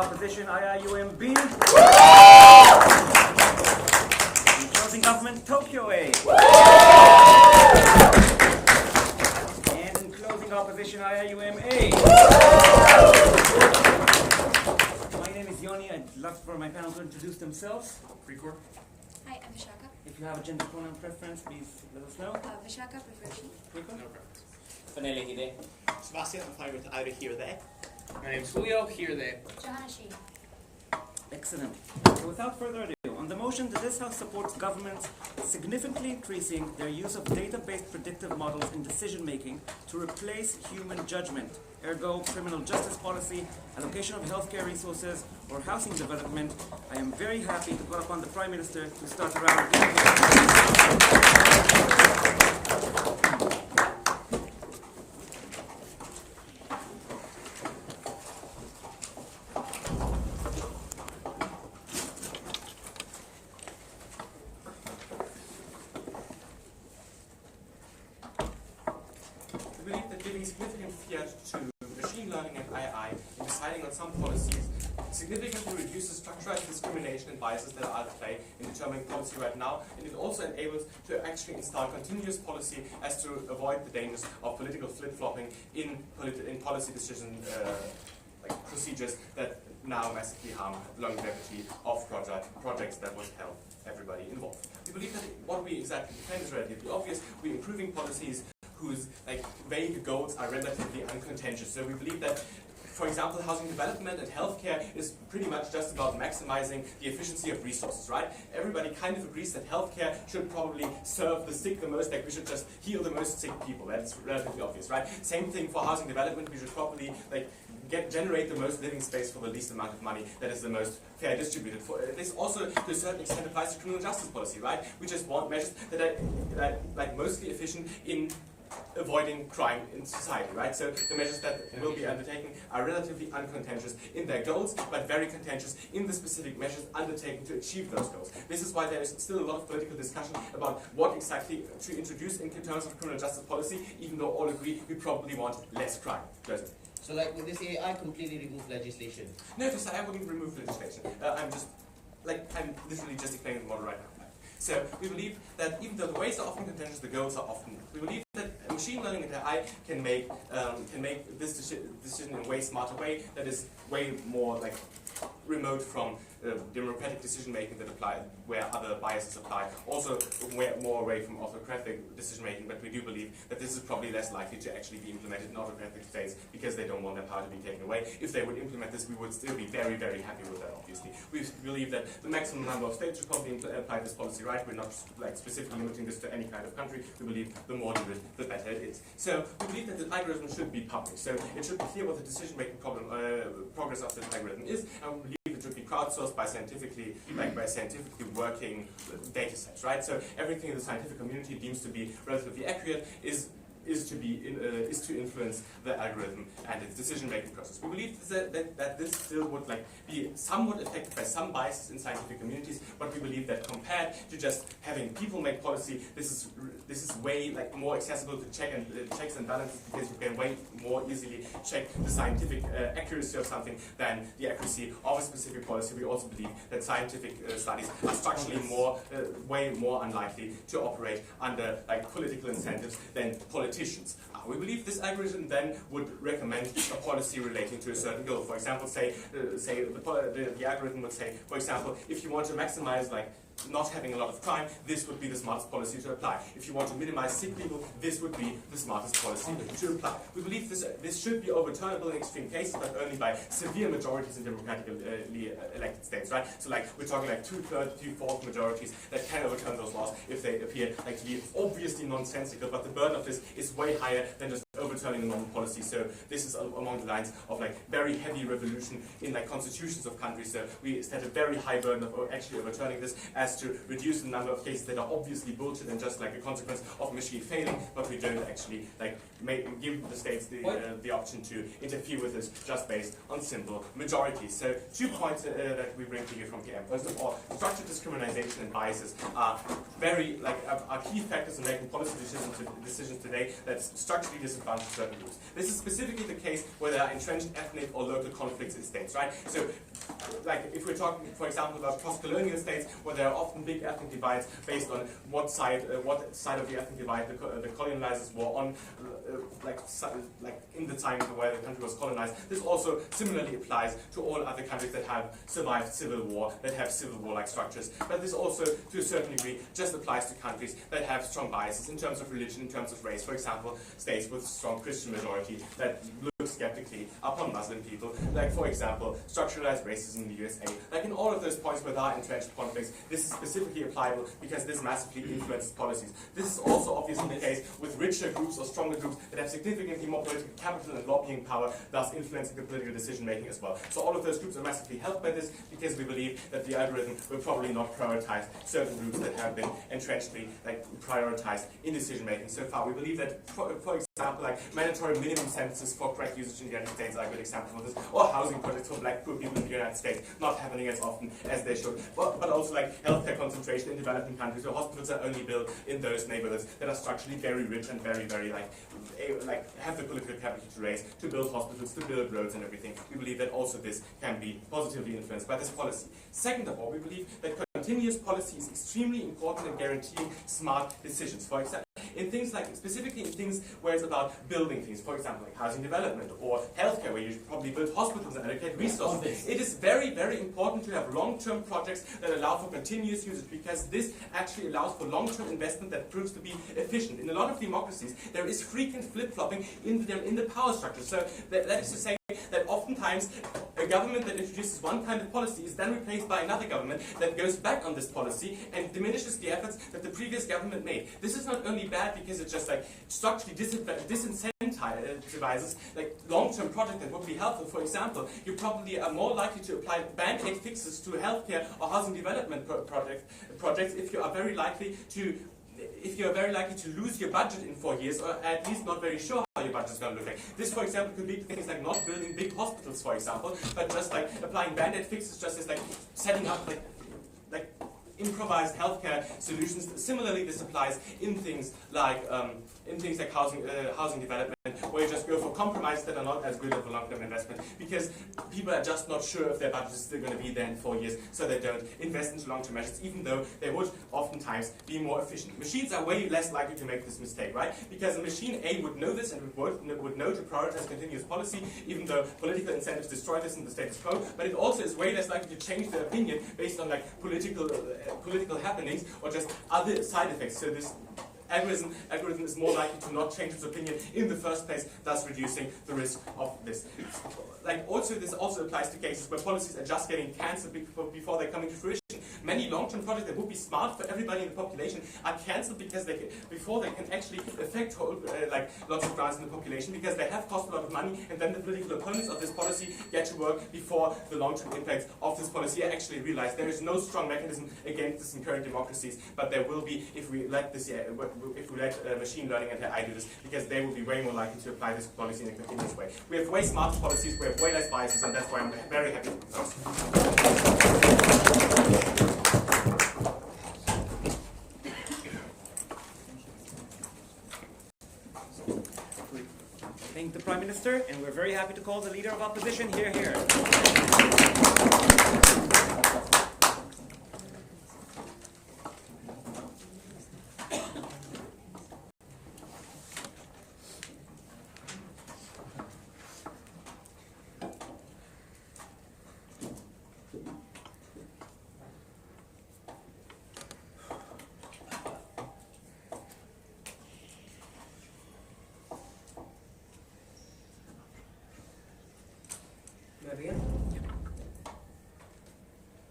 opposition, IIU B. In closing government, Tokyo A. And in closing opposition, IIU A. My name is Yoni. I'd love for my panel to introduce themselves. Precore. Hi, I'm Vishaka. If you have a gender pronoun preference, please let us know. Vishaka prefers she. Precore. No preference. Vanilla Hide. Sebastian, I'm fine with either here or there. My name's Julio, here, there. Johanna she. Excellent. So without further ado, on the motion that this House supports governments significantly increasing their use of data-based predictive models in decision-making to replace human judgment, ergo criminal justice policy, allocation of healthcare resources, or housing development, I am very happy to call upon the Prime Minister to start a round of We believe that giving significant fiat to machine learning and AI in deciding on some policies significantly reduces structural discrimination and biases that are at play in determining policy right now, and it also enables to actually install continuous policy as to avoid the dangers of political flip-flopping in policy decision procedures that now massively harm the longevity of projects that would help everybody involved. We believe that what we exactly defend is relatively obvious. We're improving policies whose vague goals are relatively uncontentious. So we believe that, for example, housing development and healthcare is pretty much just about maximizing the efficiency of resources, right? Everybody kind of agrees that healthcare should probably serve the sick the most, like we should just heal the most sick people. That's relatively obvious, right? Same thing for housing development. We should probably generate the most living space for the least amount of money that is the most fair distributed. This also, to a certain extent, applies to criminal justice policy, right? We just want measures that are mostly efficient in avoiding crime in society, right? So the measures that will be undertaken are relatively uncontentious in their goals, but very contentious in the specific measures undertaken to achieve those goals. This is why there is still a lot of political discussion about what exactly to introduce in terms of criminal justice policy, even though all agree we probably want less crime. Joseph. So would this AI completely remove legislation? No, I wouldn't remove legislation. I'm literally just explaining the model right now. So we believe that even though the ways are often contentious, the goals are often. We believe that machine learning and AI can make this decision in a way smarter way that is way more remote from democratic decision making that apply where other biases apply. Also more away from autocratic decision making, but we do believe that this is probably less likely to actually be implemented in autocratic states because they don't want their power to be taken away. If they would implement this, we would still be very, very happy with that, obviously. We believe that the maximum number of states should probably apply this policy, right? We're not specifically limiting this to any kind of country. We believe the more do it, the better it is. So we believe that the algorithm should be public. So it should be clear what the decision making progress of the algorithm is, and we believe it should be crowdsourced by scientifically working data sets, right? So everything in the scientific community deems to be relatively accurate is to influence the algorithm and its decision-making process. We believe that this still would be somewhat affected by some biases in scientific communities, but we believe that compared to just having people make policy, this is way more accessible to checks and balances, because you can way more easily check the scientific accuracy of something than the accuracy of a specific policy. We also believe that scientific studies are structurally way more unlikely to operate under political incentives than politicians. We believe this algorithm then would recommend a policy relating to a certain goal. For example, the algorithm would say, for example, if you want to maximize not having a lot of crime, this would be the smartest policy to apply. If you want to minimize sick people, this would be the smartest policy to apply. We believe this should be overturnable in extreme cases, but only by severe majorities in democratically elected states, right? So we're talking 2/3, 3/4 majorities that can overturn those laws if they appear to be obviously nonsensical, but the burden of this is way higher than just overturning a normal policy. So this is along the lines of very heavy revolution in constitutions of countries. So we set a very high burden of actually overturning this as to reduce the number of cases that are obviously bullshit and just a consequence of machine failing, but we don't actually give the states the option to interfere with this just based on simple majorities. So 2 points that we bring to you from PM. First of all, structured discrimination and biases are very are key factors in making policy decisions today that structurally disadvantage advantage to certain groups. This is specifically the case where there are entrenched ethnic or local conflicts in states, right? So, like if we're talking, for example, about post-colonial states, where there are often big ethnic divides based on what side of the ethnic divide the colonizers were on, like in the time where the country was colonized. This also similarly applies to all other countries that have survived civil war, that have civil war-like structures. But this also, to a certain degree, just applies to countries that have strong biases in terms of religion, in terms of race. For example, states with strong Christian majority that look skeptically upon Muslim people, like for example, structuralized racism in the USA. Like in all of those points where there are entrenched conflicts, this is specifically applicable because this massively influences policies. This is also obviously the case with richer groups or stronger groups that have significantly more political capital and lobbying power, thus influencing the political decision making as well. So all of those groups are massively helped by this because we believe that the algorithm will probably not prioritize certain groups that have been entrenched, like prioritized in decision making so far. We believe that, for example, like mandatory minimum sentences for crack usage in the United States are a good example of this, or housing projects for black poor people in the United States not happening as often as they should, but also like healthcare concentration in developing countries where hospitals are only built in those neighborhoods that are structurally very rich and very like have the political capital to raise, to build hospitals, to build roads and everything. We believe that also this can be positively influenced by this policy. Second of all, we believe that continuous policy is extremely important in guaranteeing smart decisions. For example, in things like, specifically in things where it's about building things, for example, like housing development or healthcare, where you should probably build hospitals and allocate resources. It is very, very important to have long-term projects that allow for continuous usage, because this actually allows for long-term investment that proves to be efficient. In a lot of democracies, there is frequent flip-flopping in the power structure. So that is to say that oftentimes a government that introduces one kind of policy is then replaced by another government that goes back on this policy and diminishes the efforts that the previous government made. This is not only bad because it just like structurally disincentivizes like long-term projects that would be helpful. For example, you probably are more likely to apply band-aid fixes to healthcare or housing development projects if you are very likely to lose your budget in 4 years, or at least not very sure how your budget is going to look like. This, for example, could lead to things like not building big hospitals, for example, but just like applying band-aid fixes, just as like setting up like improvised healthcare solutions. Similarly, this applies in things like housing development, where you just go for compromises that are not as good of a long-term investment, because people are just not sure if their budget is still going to be there in 4 years, so they don't invest into long-term measures, even though they would oftentimes be more efficient. Machines are way less likely to make this mistake, right? Because a machine A would know this and would know to prioritize continuous policy, even though political incentives destroy this in the status quo, but it also is way less likely to change their opinion based on like political happenings or just other side effects. So this algorithm is more likely to not change its opinion in the first place, thus reducing the risk of this. This also applies to cases where policies are just getting cancelled before they're coming to fruition. Many long-term projects that would be smart for everybody in the population are cancelled because before they can actually affect lots of grants in the population, because they have cost a lot of money, and then the political opponents of this policy get to work before the long-term impacts of this policy are actually realized. There is no strong mechanism against this in current democracies, but there will be if we let machine learning and AI do this, because they will be way more likely to apply this policy in a continuous way. We have way smarter policies, we have way less biases, and that's why I'm very happy with those. Thank the Prime Minister, and we're very happy to call the Leader of Opposition. Here, here.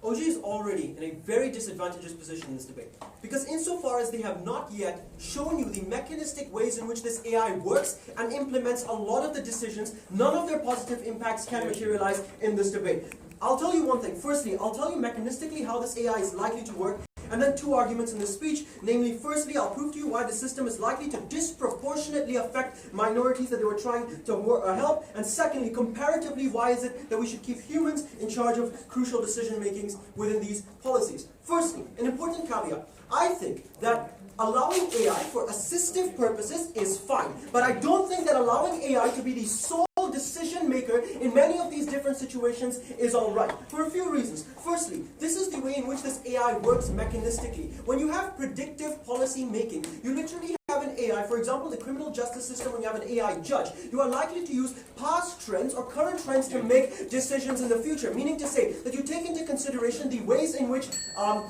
OG is already in a very disadvantageous position in this debate, because insofar as they have not yet shown you the mechanistic ways in which this AI works and implements a lot of the decisions, none of their positive impacts can materialize in this debate. I'll tell you one thing. Firstly, I'll tell you mechanistically how this AI is likely to work, And then two arguments in the speech, namely, firstly, I'll prove to you why the system is likely to disproportionately affect minorities that they were trying to help, and secondly, comparatively, why is it that we should keep humans in charge of crucial decision makings within these policies. Firstly, an important caveat. I think that allowing AI for assistive purposes is fine, but I don't think that allowing AI to be the sole decision maker in many of these different situations is alright, for a few reasons. Firstly, this is the way in which this AI works mechanistically. When you have predictive policy making, you literally have an AI, for example, the criminal justice system, when you have an AI judge, you are likely to use past trends or current trends to make decisions in the future, meaning to say that you take into consideration the ways in which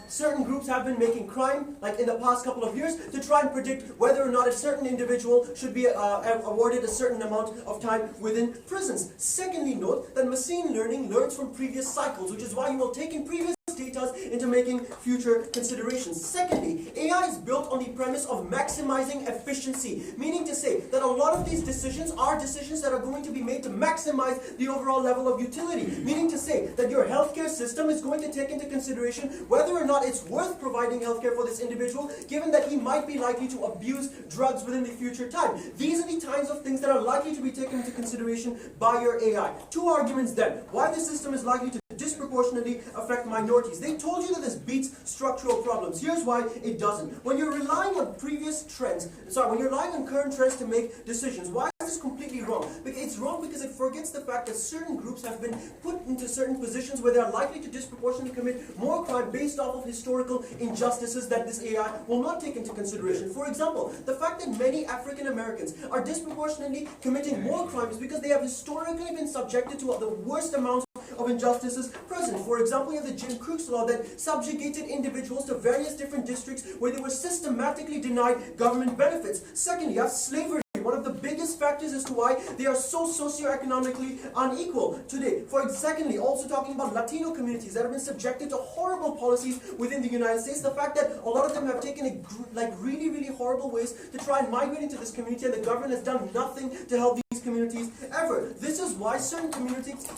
certain groups have been making crime, like in the past couple of years, to try and predict whether or not a certain individual should be awarded a certain amount of time within prisons. Secondly, note that machine learning learns from previous cycles, which is why you will take in previous data into making future considerations. Secondly, AI is built on the premise of maximizing efficiency, meaning to say that a lot of these decisions are decisions that are going to be made to maximize the overall level of utility, meaning to say that your healthcare system is going to take into consideration whether or not it's worth providing healthcare for this individual, given that he might be likely to abuse drugs within the future time. These are the kinds of things that are likely to be taken into consideration by your AI. Two arguments then, why the system is likely to disproportionately affect minorities. They told you that this beats structural problems. Here's why it doesn't. When you're relying on previous trends, when you're relying on current trends to make decisions, why is this completely wrong? It's wrong because it forgets the fact that certain groups have been put into certain positions where they are likely to disproportionately commit more crime based off of historical injustices that this AI will not take into consideration. For example, the fact that many African Americans are disproportionately committing more crimes because they have historically been subjected to the worst amounts of injustices present. For example, you have the Jim Crook's law that subjugated individuals to various different districts where they were systematically denied government benefits. Secondly, you have slavery. One of the biggest factors as to why they are so socioeconomically unequal today. Secondly, also talking about Latino communities that have been subjected to horrible policies within the United States. The fact that a lot of them have taken really, really horrible ways to try and migrate into this community, and the government has done nothing to help these communities ever. This is why certain communities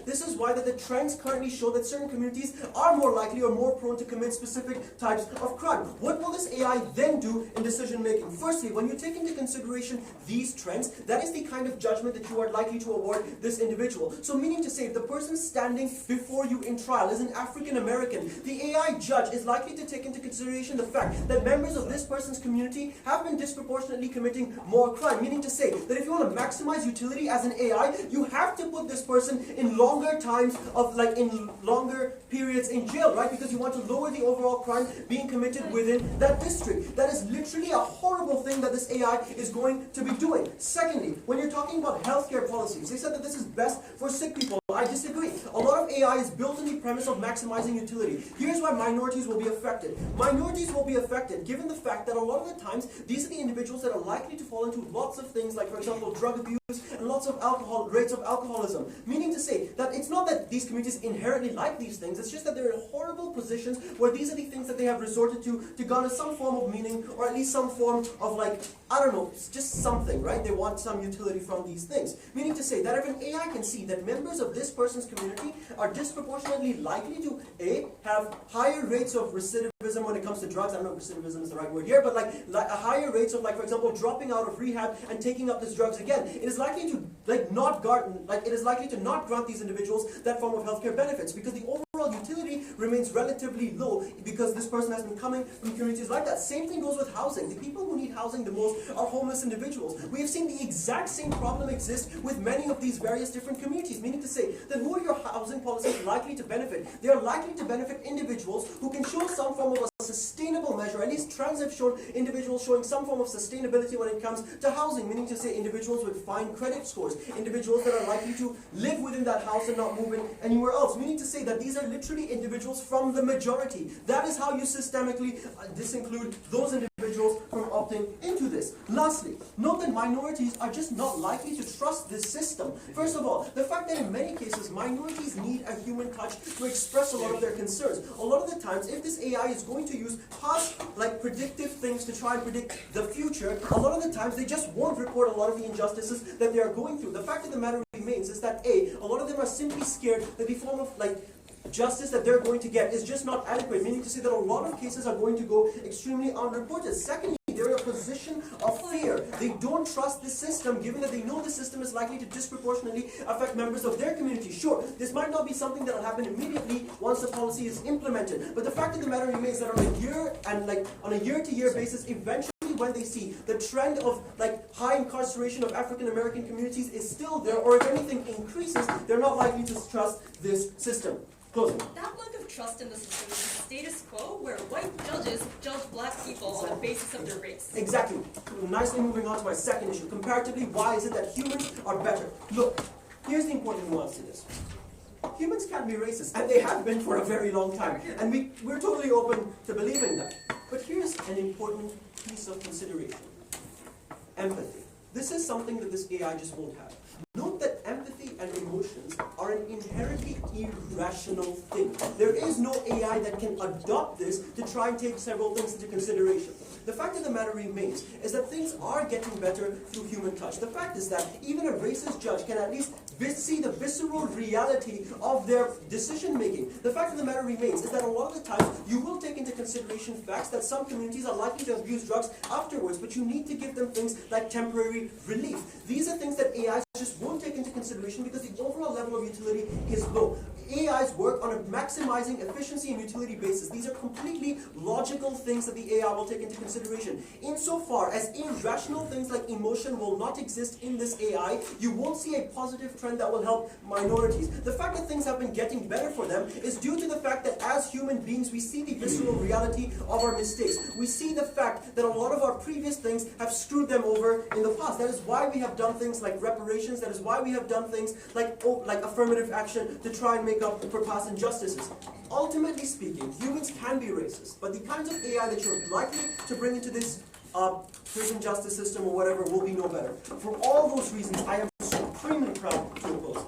this is why that the trends currently show that certain communities are more likely or more prone to commit specific types of crime. What will this AI then do in decision making? Firstly, when you take into consideration these trends, that is the kind of judgment that you are likely to award this individual. So meaning to say, if the person standing before you in trial is an African American, the AI judge is likely to take into consideration the fact that members of this person's community have been disproportionately committing more crime. Meaning to say that if you want to maximize utility as an AI, you have to put this person in longer times of in longer periods in jail, right? Because you want to lower the overall crime being committed within that district. That is literally a horrible thing that this AI is going to be doing. Secondly, when you're talking about healthcare policies, they said that this is best for sick people. I disagree. A lot of AI is built on the premise of maximizing utility. Here's why minorities will be affected. Minorities will be affected given the fact that a lot of the times, these are the individuals that are likely to fall into lots of things like, for example, drug abuse and lots of rates of alcoholism. Meaning to say that it's not that these communities inherently like these things, it's just that they're in horrible positions where these are the things that they have resorted to garner some form of meaning, or at least some form of I don't know, it's just something, right? They want some utility from these things. Meaning to say that if an AI can see that members of this person's community are disproportionately likely to have higher rates of recidivism when it comes to drugs. I don't know if recidivism is the right word here, but higher rates of for example, dropping out of rehab and taking up these drugs again. It is likely to not grant these individuals that form of healthcare benefits because the overall utility remains relatively low because this person has been coming from communities like that. Same thing goes with housing. The people who need housing the most are homeless individuals. We have seen the exact same problem exist with many of these various different communities, meaning to say that who are your housing policies likely to benefit? They are likely to benefit individuals who can show some form of a sustainable measure. At least trends have shown individuals showing some form of sustainability when it comes to housing, meaning to say individuals with fine credit scores, individuals that are likely to live within that house and not move in anywhere else, meaning to say that these are literally individuals from the majority. That is how you systemically disinclude those individuals from opting into this. Lastly, note that minorities are just not likely to trust this system. First of all, the fact that in many cases minorities need a human touch to express a lot of their concerns. A lot of the times, if this AI is going to use past predictive things to try and predict the future, a lot of the times they just won't report a lot of the injustices that they are going through. The fact of the matter remains is that a lot of them are simply scared that the form of justice that they're going to get is just not adequate, meaning to say that a lot of cases are going to go extremely unreported. Secondly, they're in a position of fear. They don't trust the system, given that they know the system is likely to disproportionately affect members of their community. Sure, this might not be something that will happen immediately once the policy is implemented, but the fact of the matter remains that on a year-to-year basis, eventually when they see the trend of high incarceration of African American communities is still there, or if anything increases, they're not likely to trust this system. Closing. That lack of trust in the system is the status quo where white judges judge black people on the basis of their race. Exactly. Nicely moving on to my second issue. Comparatively, why is it that humans are better? Look, here's the important nuance to this. Humans can be racist, and they have been for a very long time, and we're totally open to believing that. But here's an important piece of consideration. Empathy. This is something that this AI just won't have. Note that empathy and emotions are an inherently irrational thing. There is no AI that can adopt this to try and take several things into consideration. The fact of the matter remains is that things are getting better through human touch. The fact is that even a racist judge can at least see the visceral reality of their decision making. The fact of the matter remains is that a lot of the times you will take into consideration facts that some communities are likely to abuse drugs afterwards, but you need to give them things like temporary relief. These are things that AI just won't take into consideration because the overall level of utility is low. AIs work on a maximizing efficiency and utility basis. These are completely logical things that the AI will take into consideration. Insofar as irrational things like emotion will not exist in this AI, you won't see a positive trend that will help minorities. The fact that things have been getting better for them is due to the fact that as human beings, we see the visceral reality of our mistakes. We see the fact that a lot of our previous things have screwed them over in the past. That is why we have done things like reparations. That is why we have done things like affirmative action to try and make up for past injustices. Ultimately speaking, humans can be racist, but the kinds of AI that you're likely to bring into this prison justice system or whatever will be no better. For all those reasons, I am supremely proud to oppose.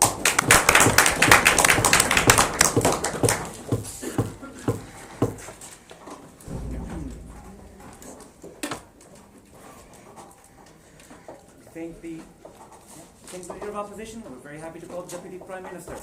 Thanks to the Leader of Opposition. We're very happy to call the Deputy Prime Minister.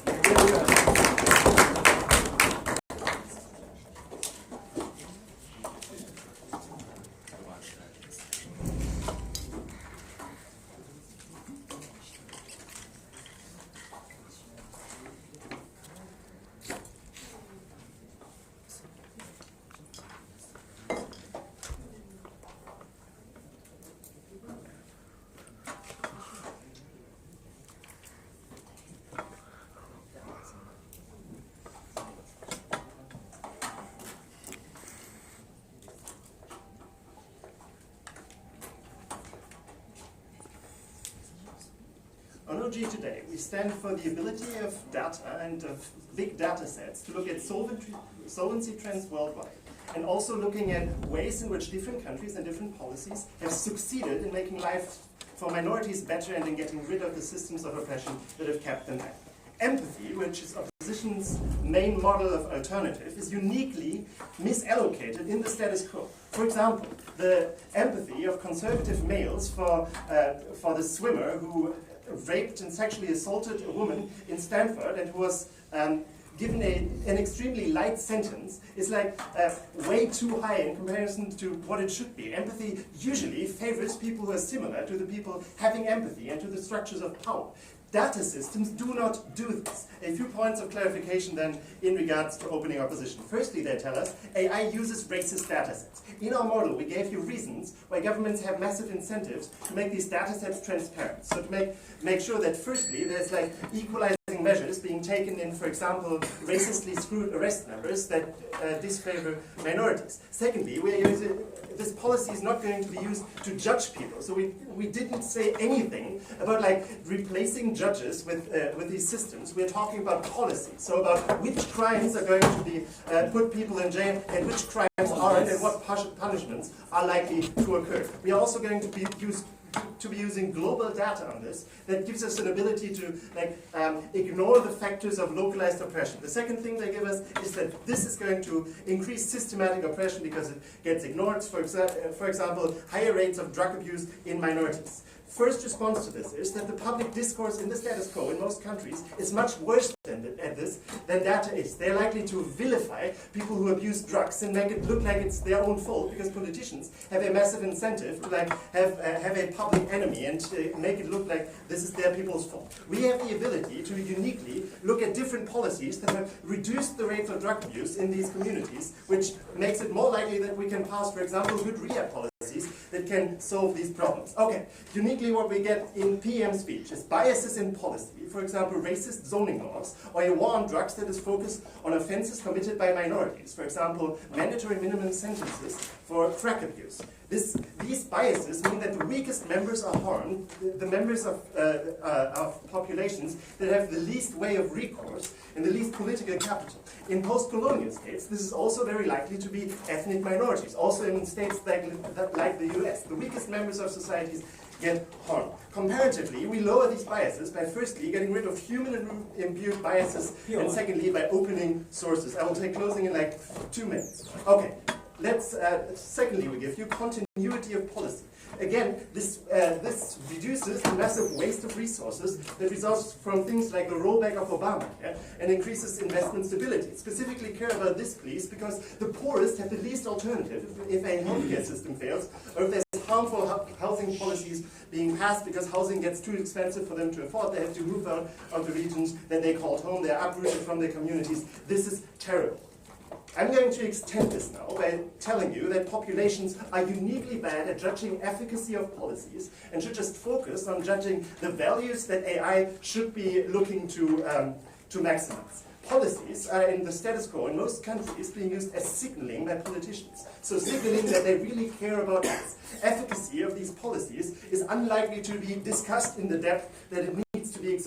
On OG today, we stand for the ability of data and of big data sets to look at solvency trends worldwide, and also looking at ways in which different countries and different policies have succeeded in making life for minorities better and in getting rid of the systems of oppression that have kept them back. Empathy, which is opposition's main model of alternative, is uniquely misallocated in the status quo. For example, the empathy of conservative males for the swimmer who raped and sexually assaulted a woman in Stanford and who was given an extremely light sentence is way too high in comparison to what it should be. Empathy usually favors people who are similar to the people having empathy and to the structures of power. Data systems do not do this. A few points of clarification then in regards to opening opposition. Firstly, they tell us AI uses racist data sets. In our model, we gave you reasons why governments have massive incentives to make these data sets transparent. So to make sure that firstly, there's equalizing measures being taken in, for example, racistly screwed arrest numbers that disfavor minorities. Secondly, this policy is not going to be used to judge people. So we didn't say anything about replacing judges with these systems. We're talking about policy. So about which crimes are going to be put people in jail and which crimes aren't and what punishments are likely to occur. We are also going to be using global data on this that gives us an ability to ignore the factors of localized oppression. The second thing they give us is that this is going to increase systematic oppression because it gets ignored. For example, higher rates of drug abuse in minorities. first response to this is that the public discourse in the status quo in most countries is much worse than data is. They're likely to vilify people who abuse drugs and make it look like it's their own fault because politicians have a massive incentive to have a public enemy and make it look like this is their people's fault. We have the ability to uniquely look at different policies that have reduced the rates of drug abuse in these communities, which makes it more likely that we can pass, for example, good rehab policies that can solve these problems. Okay, uniquely what we get in PM speech is biases in policy, for example, racist zoning laws, or a war on drugs that is focused on offenses committed by minorities, for example, mandatory minimum sentences for crack abuse. These biases mean that the weakest members are harmed, the members of populations that have the least way of recourse and the least political capital. In post-colonial states, this is also very likely to be ethnic minorities, also in states like the US. The weakest members of societies get harmed. Comparatively, we lower these biases by firstly getting rid of human-imbued biases and secondly by opening sources. I will take closing in like 2 minutes. Okay. Secondly, we give you continuity of policy. Again, this reduces the massive waste of resources that results from things like the rollback of Obamacare and increases investment stability. Specifically care about this, please, because the poorest have the least alternative if a healthcare system fails, or if there's harmful housing policies being passed because housing gets too expensive for them to afford. They have to move out of the regions that they called home. They're uprooted from their communities. This is terrible. I'm going to extend this now by telling you that populations are uniquely bad at judging efficacy of policies and should just focus on judging the values that AI should be looking to maximize. Policies are in the status quo in most countries being used as signaling by politicians. So signaling that they really care about us. Efficacy of these policies is unlikely to be discussed in the depth that it needs to be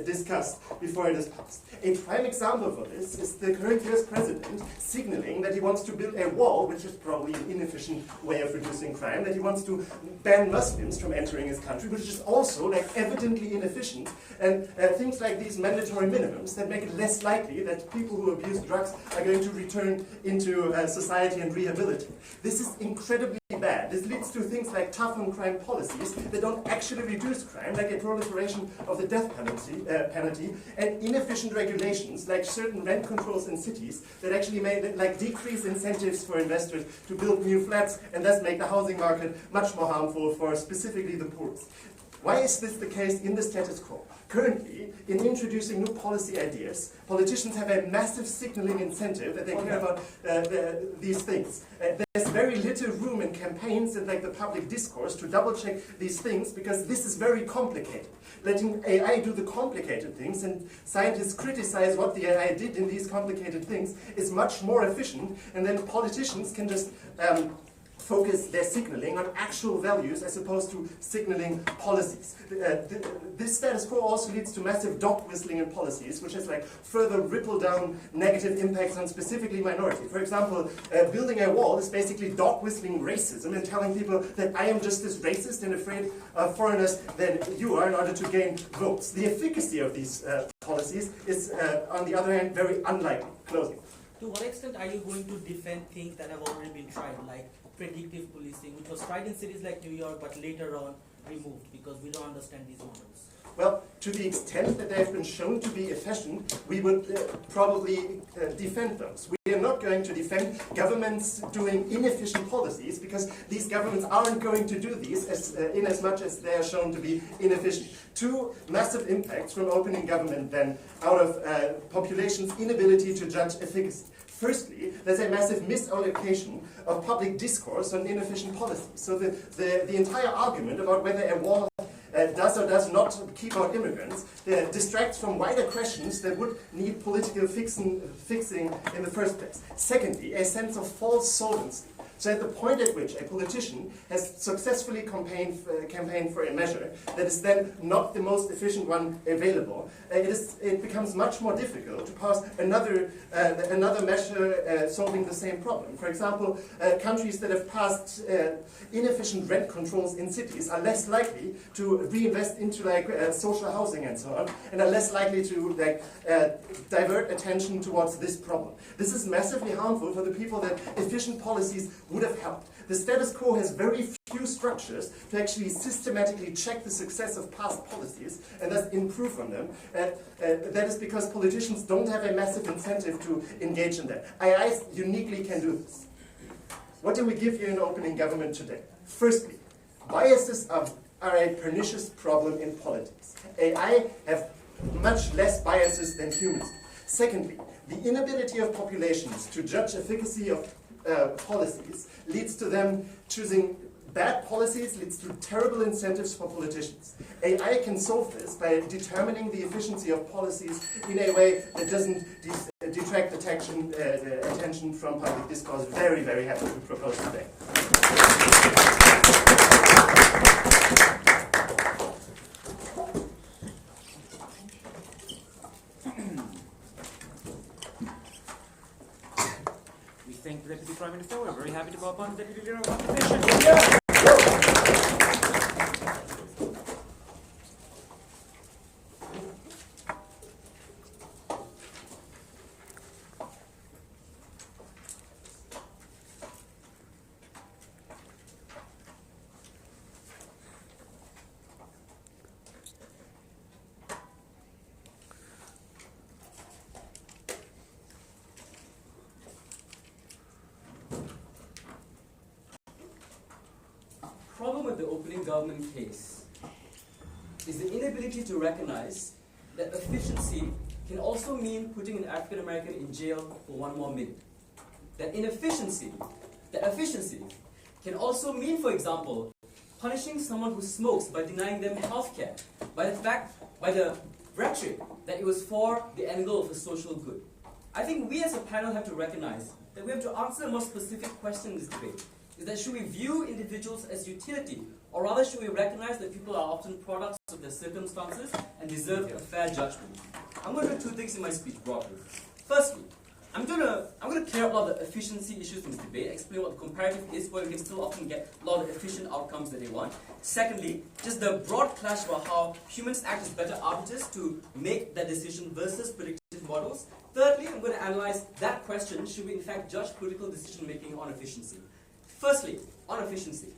discussed before it is passed. A prime example for this is the current US president signaling that he wants to build a wall, which is probably an inefficient way of reducing crime, that he wants to ban Muslims from entering his country, which is also evidently inefficient, and things like these mandatory minimums that make it less likely that people who abuse drugs are going to return into society and rehabilitate. This is incredibly bad. This leads to things like tough on crime policies that don't actually reduce crime, like a proliferation of the death penalty, and inefficient regulations like certain rent controls in cities that actually may decrease incentives for investors to build new flats and thus make the housing market much more harmful for specifically the poorest. Why is this the case in the status quo? Currently, in introducing new policy ideas, politicians have a massive signaling incentive that they care about these things. There's very little room in campaigns and the public discourse to double-check these things because this is very complicated. Letting AI do the complicated things and scientists criticize what the AI did in these complicated things is much more efficient, and then politicians can just focus their signaling on actual values as opposed to signaling policies. This status quo also leads to massive dog whistling in policies, which has further ripple down negative impacts on specifically minorities. For example, building a wall is basically dog whistling racism and telling people that I am just as racist and afraid of foreigners than you are in order to gain votes. The efficacy of these policies is, on the other hand, very unlikely. Closing. To what extent are you going to defend things that have already been tried, like predictive policing, which was tried in cities like New York, but later on removed because we don't understand these models? Well, to the extent that they have been shown to be efficient, we would probably defend those. We are not going to defend governments doing inefficient policies because these governments aren't going to do these in as much as they are shown to be inefficient. Two massive impacts from opening government then out of population's inability to judge efficacy. Firstly, there's a massive misallocation of public discourse on inefficient policies. So the entire argument about whether a war does or does not keep out immigrants distracts from wider questions that would need political fixing in the first place. Secondly, a sense of false solvency. So at the point at which a politician has successfully campaigned for a measure that is then not the most efficient one available, it becomes much more difficult to pass another measure solving the same problem. For example, countries that have passed inefficient rent controls in cities are less likely to reinvest into social housing and so on, and are less likely to divert attention towards this problem. This is massively harmful for the people that efficient policies would have helped. The status quo has very few structures to actually systematically check the success of past policies and thus improve on them. That is because politicians don't have a massive incentive to engage in that. AI uniquely can do this. What do we give you in opening government today? Firstly, biases are a pernicious problem in politics. AI have much less biases than humans. Secondly, the inability of populations to judge efficacy of policies leads to them choosing bad policies, leads to terrible incentives for politicians. AI can solve this by determining the efficiency of policies in a way that doesn't detract attention from public discourse. Very, very happy to propose today. Thank the Deputy Prime Minister. We're very happy to call upon the Deputy Leader of Opposition. Yeah. Problem with the opening government case is the inability to recognize that efficiency can also mean putting an African American in jail for 1 more minute. That efficiency can also mean, for example, punishing someone who smokes by denying them healthcare, by the rhetoric that it was for the angle of a social good. I think we as a panel have to recognize that we have to answer a more specific question in this debate. Is that should we view individuals as utility, or rather should we recognize that people are often products of their circumstances and deserve a fair judgment? I'm going to do 2 things in my speech broadly. Firstly, I'm going to clear up a lot of the efficiency issues in this debate, explain what the comparative is, where we can still often get a lot of efficient outcomes that they want. Secondly, just the broad clash about how humans act as better arbiters to make that decision versus predictive models. Thirdly, I'm going to analyze that question, should we in fact judge political decision making on efficiency? Firstly, on efficiency.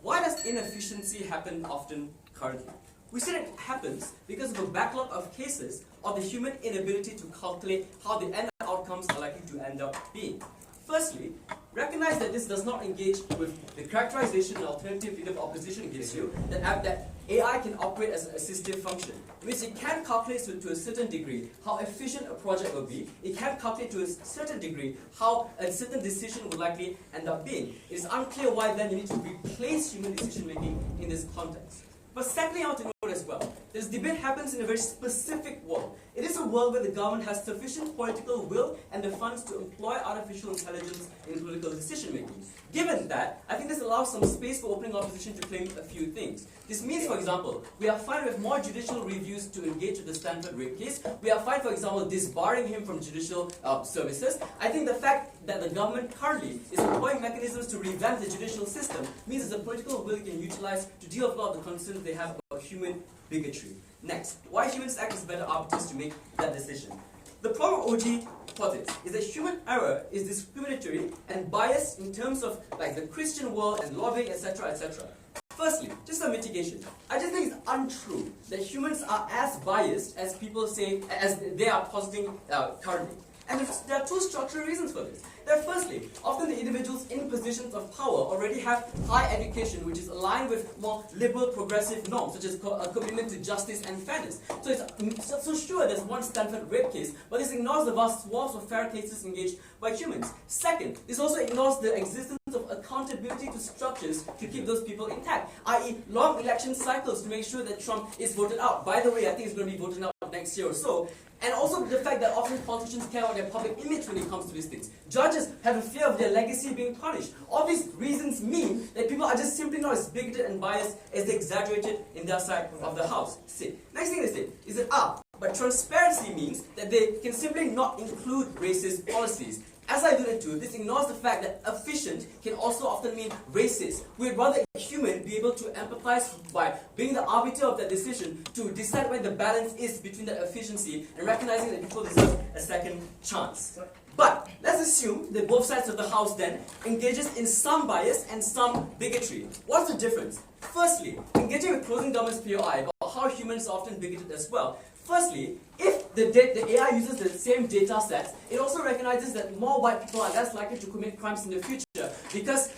Why does inefficiency happen often currently? We said it happens because of a backlog of cases of the human inability to calculate how the end outcomes are likely to end up being. Firstly, recognize that this does not engage with the characterization and alternative leader of opposition gives you, that AI can operate as an assistive function. It means it can calculate to a certain degree how efficient a project will be. It can calculate to a certain degree how a certain decision would likely end up being. It is unclear why then you need to replace human decision making in this context. But secondly, I want to note as well, this debate happens in a very specific world. It is a world where the government has sufficient political will and the funds to employ artificial intelligence in political decision making. Given that, I think this allows some space for opening opposition to claim a few things. This means, for example, we are fine with more judicial reviews to engage with the Stanford rape case. We are fine, for example, disbarring him from judicial services. I think the fact that the government currently is employing mechanisms to revamp the judicial system means there's a political will you can utilize to deal with a lot of the concerns they have about human bigotry. Next, why humans act as better arbiters to make that decision. The problem OG posits is that human error is discriminatory and biased in terms of like the Christian world and lobbying, etc., etc. Firstly, just a mitigation. I just think it's untrue that humans are as biased as people say, as they are positing currently. And there are 2 structural reasons for this. Firstly, often the individuals in positions of power already have high education, which is aligned with more liberal progressive norms, such as a commitment to justice and fairness. So it's so sure there's one Stanford rape case, but this ignores the vast swaths of fair cases engaged by humans. Second, this also ignores the existence of accountability to structures to keep those people intact, i.e. long election cycles to make sure that Trump is voted out. By the way, I think he's going to be voted out next year or so. And also the fact that often politicians care about their public image when it comes to these things. Judges have a fear of their legacy being punished. All these reasons mean that people are just simply not as bigoted and biased as they exaggerated in their side of the house. Next thing they say is that but transparency means that they can simply not include racist policies. as I alluded to, this ignores the fact that efficient can also often mean racist. We'd rather a human be able to empathize by being the arbiter of that decision to decide where the balance is between that efficiency and recognizing that people deserve a second chance. But let's assume that both sides of the house then engages in some bias and some bigotry. What's the difference? Firstly, engaging with closing government's POI about how humans are often bigoted as well. Firstly, if the AI uses the same data sets, it also recognizes that more white people are less likely to commit crimes in the future because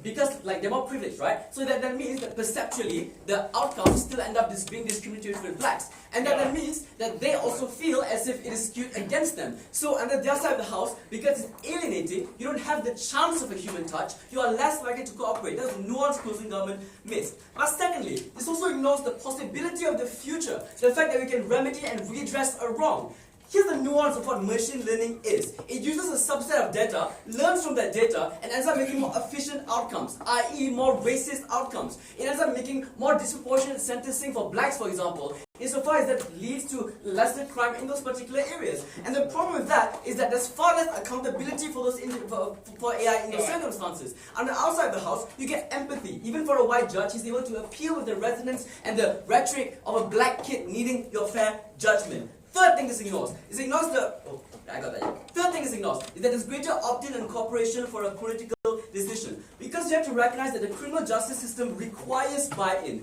they're more privileged, right? So that means that perceptually, the outcomes still end up being discriminatory with blacks. And that means that they also feel as if it is skewed against them. So under their side of the house, because it's alienating, you don't have the chance of a human touch, you are less likely to cooperate. That's nuanced closing government missed. But secondly, this also ignores the possibility of the future, the fact that we can remedy and redress a wrong. Here's the nuance of what machine learning is. It uses a subset of data, learns from that data, and ends up making more efficient outcomes, i.e. more racist outcomes. It ends up making more disproportionate sentencing for blacks, for example, insofar as that leads to lesser crime in those particular areas. And the problem with that is that there's far less accountability for those for AI in those circumstances. On the outside of the house, you get empathy. Even for a white judge, he's able to appeal with the resonance and the rhetoric of a black kid needing your fair judgment. Third thing is ignores. Third thing is that there's greater opt-in and cooperation for a political decision. Because you have to recognize that the criminal justice system requires buy-in.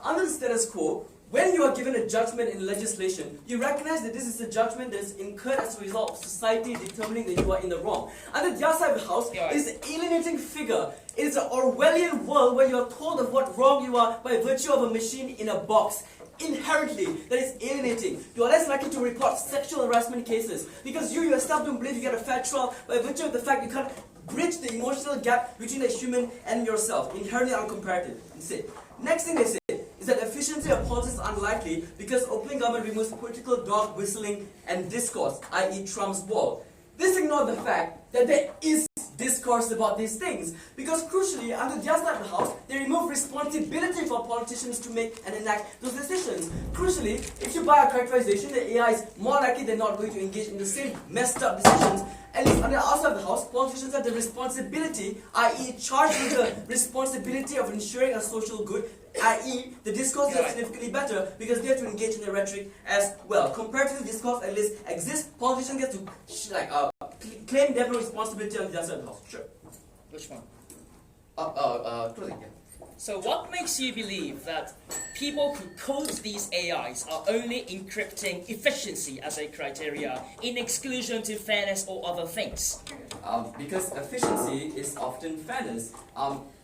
Under the status quo, when you are given a judgment in legislation, you recognize that this is a judgment that is incurred as a result of society determining that you are in the wrong. Under the other side of the house, it is an alienating figure. It is an Orwellian world where you are told of what wrong you are by virtue of a machine in a box. Inherently, that is alienating. You are less likely to report sexual harassment cases because you yourself don't believe you get a fair trial by virtue of the fact you can't bridge the emotional gap between a human and yourself. Inherently uncomparative. Next thing they say is that efficiency of politics is unlikely because open government removes political dog whistling and discourse, i.e. Trump's wall. This ignores the fact that there is discourse about these things because crucially, under the other side of the house, they remove responsibility for politicians to make and enact those decisions. Crucially, if you buy a characterization that AI is more likely than not going to engage in the same messed up decisions, at least on the outside of the house, politicians have the responsibility, i.e. charged with the responsibility of ensuring a social good, i.e. the discourse is significantly better because they have to engage in the rhetoric as well. Compared to the discourse at least exists, politicians get to claim they have no responsibility on the other side of the house. Sure. Which one? Closing, yeah. So what makes you believe that people who code these AIs are only encrypting efficiency as a criteria in exclusion to fairness or other things? Because efficiency is often fairness.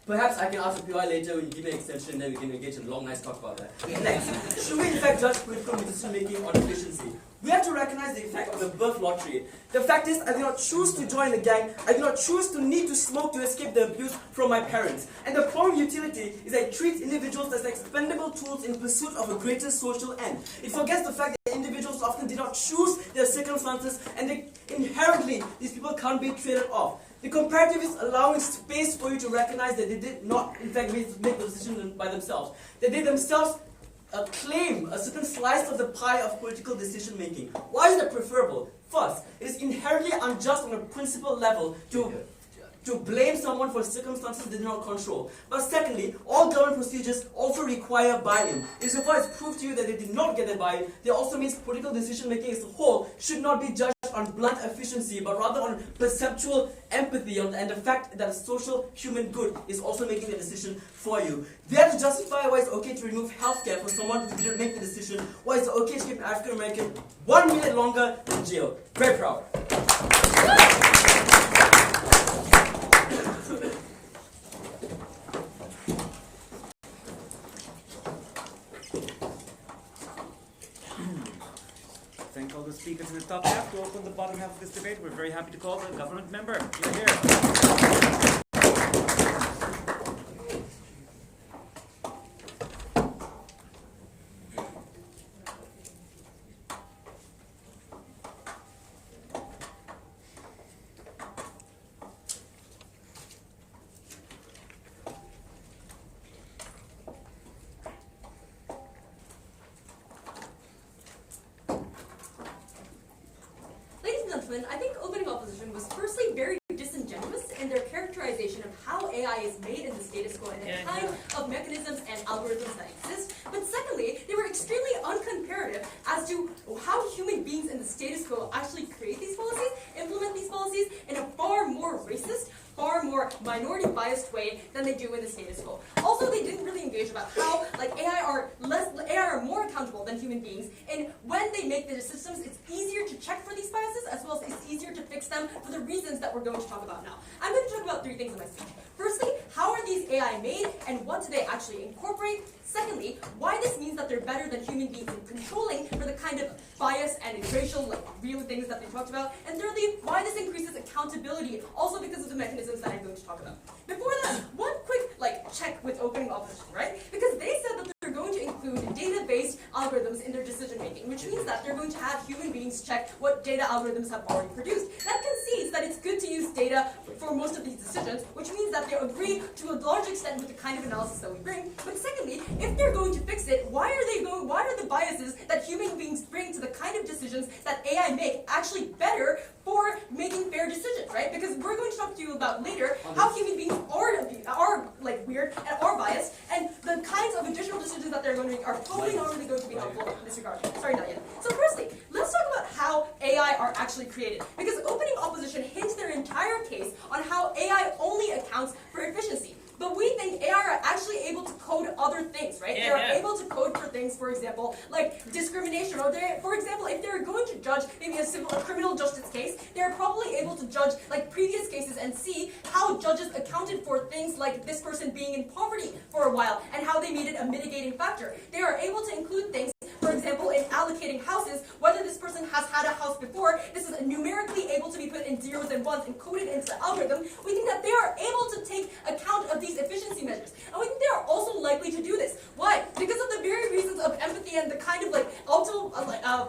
Perhaps I can ask the POI later when you give me an extension, then we can engage in a long, nice talk about that. Next, should we in fact judge political decision making on efficiency? We have to recognize the effect of the birth lottery. The fact is, I do not choose to join the gang. I do not choose to need to smoke to escape the abuse from my parents. And the problem utility is that it treats individuals as expendable tools in pursuit of a greater social end. It forgets the fact that individuals often did not choose their circumstances, and inherently, these people can't be traded off. The comparative is allowing space for you to recognize that they did not, in fact, make the decision by themselves. That they themselves claim a certain slice of the pie of political decision making. Why is that preferable? First, it is inherently unjust on a principle level to blame someone for circumstances they do not control. But secondly, all government procedures also require buy-in. Insofar as proof to you that they did not get the buy-in, they also means political decision making as a whole should not be judged on blunt efficiency, but rather on perceptual empathy and the fact that a social human good is also making the decision for you. They have to justify why it's okay to remove healthcare for someone who didn't make the decision, why it's okay to keep an African American 1 minute longer in jail. Very proud. Thank all the speakers in the top half. To open the bottom half of this debate, we're very happy to call the government member. You're here. I think opening opposition opposition was firstly very disingenuous in their characterization of how AI is made in the status quo and the kind of mechanisms and algorithms that exist. But secondly, they were extremely uncomparative as to how human beings in the status quo actually create these policies, implement these policies in a far more racist, far more minority biased way than they do in the status quo. Also, they didn't really engage about how AI are more accountable than human beings, and when they make the systems, it's easier to check for these biases as well as it's easier to fix them for the reasons that we're going to talk about now. I'm going to talk about three things in my speech. Firstly, how are these AI made and what do they actually incorporate? Secondly, why this means that they're better than human beings in controlling for the kind of bias and racial, real things that they talked about. And thirdly, why this increases accountability, also because of the mechanisms that I'm going to talk about. Before that, one quick check with opening opposition, right? Because they said that they're going to include data-based algorithms in their decision making, which means that they're going to have human beings check what data algorithms have already produced. That concedes that it's good to use data for most of these decisions, which means that they agree to a large extent with the kind of analysis that we bring. But secondly, if they're going to fix it, why are the biases that human beings bring to the kind of decisions that AI make actually better for making fair decisions, right? Because we're going to talk to you about later how human beings are weird and are biased, and the kinds of additional decisions that they're going to make are totally not really going to be helpful in this regard. Sorry, not yet. So firstly, let's talk about how AI are actually created. Because opening opposition hints their entire case on how AI only accounts for efficiency. But we think AI are actually able to code other things, right? They are able to code for things, for example, like discrimination. Or for example, if they're going to judge maybe a criminal justice case, they're probably able to judge previous cases and see how judges accounted for things like this person being in poverty for a while and how they made it a mitigating factor. They are able to include things, for example, in allocating houses, whether this person has had a house before, this is numerically able to be put in zeros and ones and coded into the algorithm. We think that they are able to take account of these efficiency measures. And we think they are also likely to do this. Why? Because of the very reasons of empathy and the kind of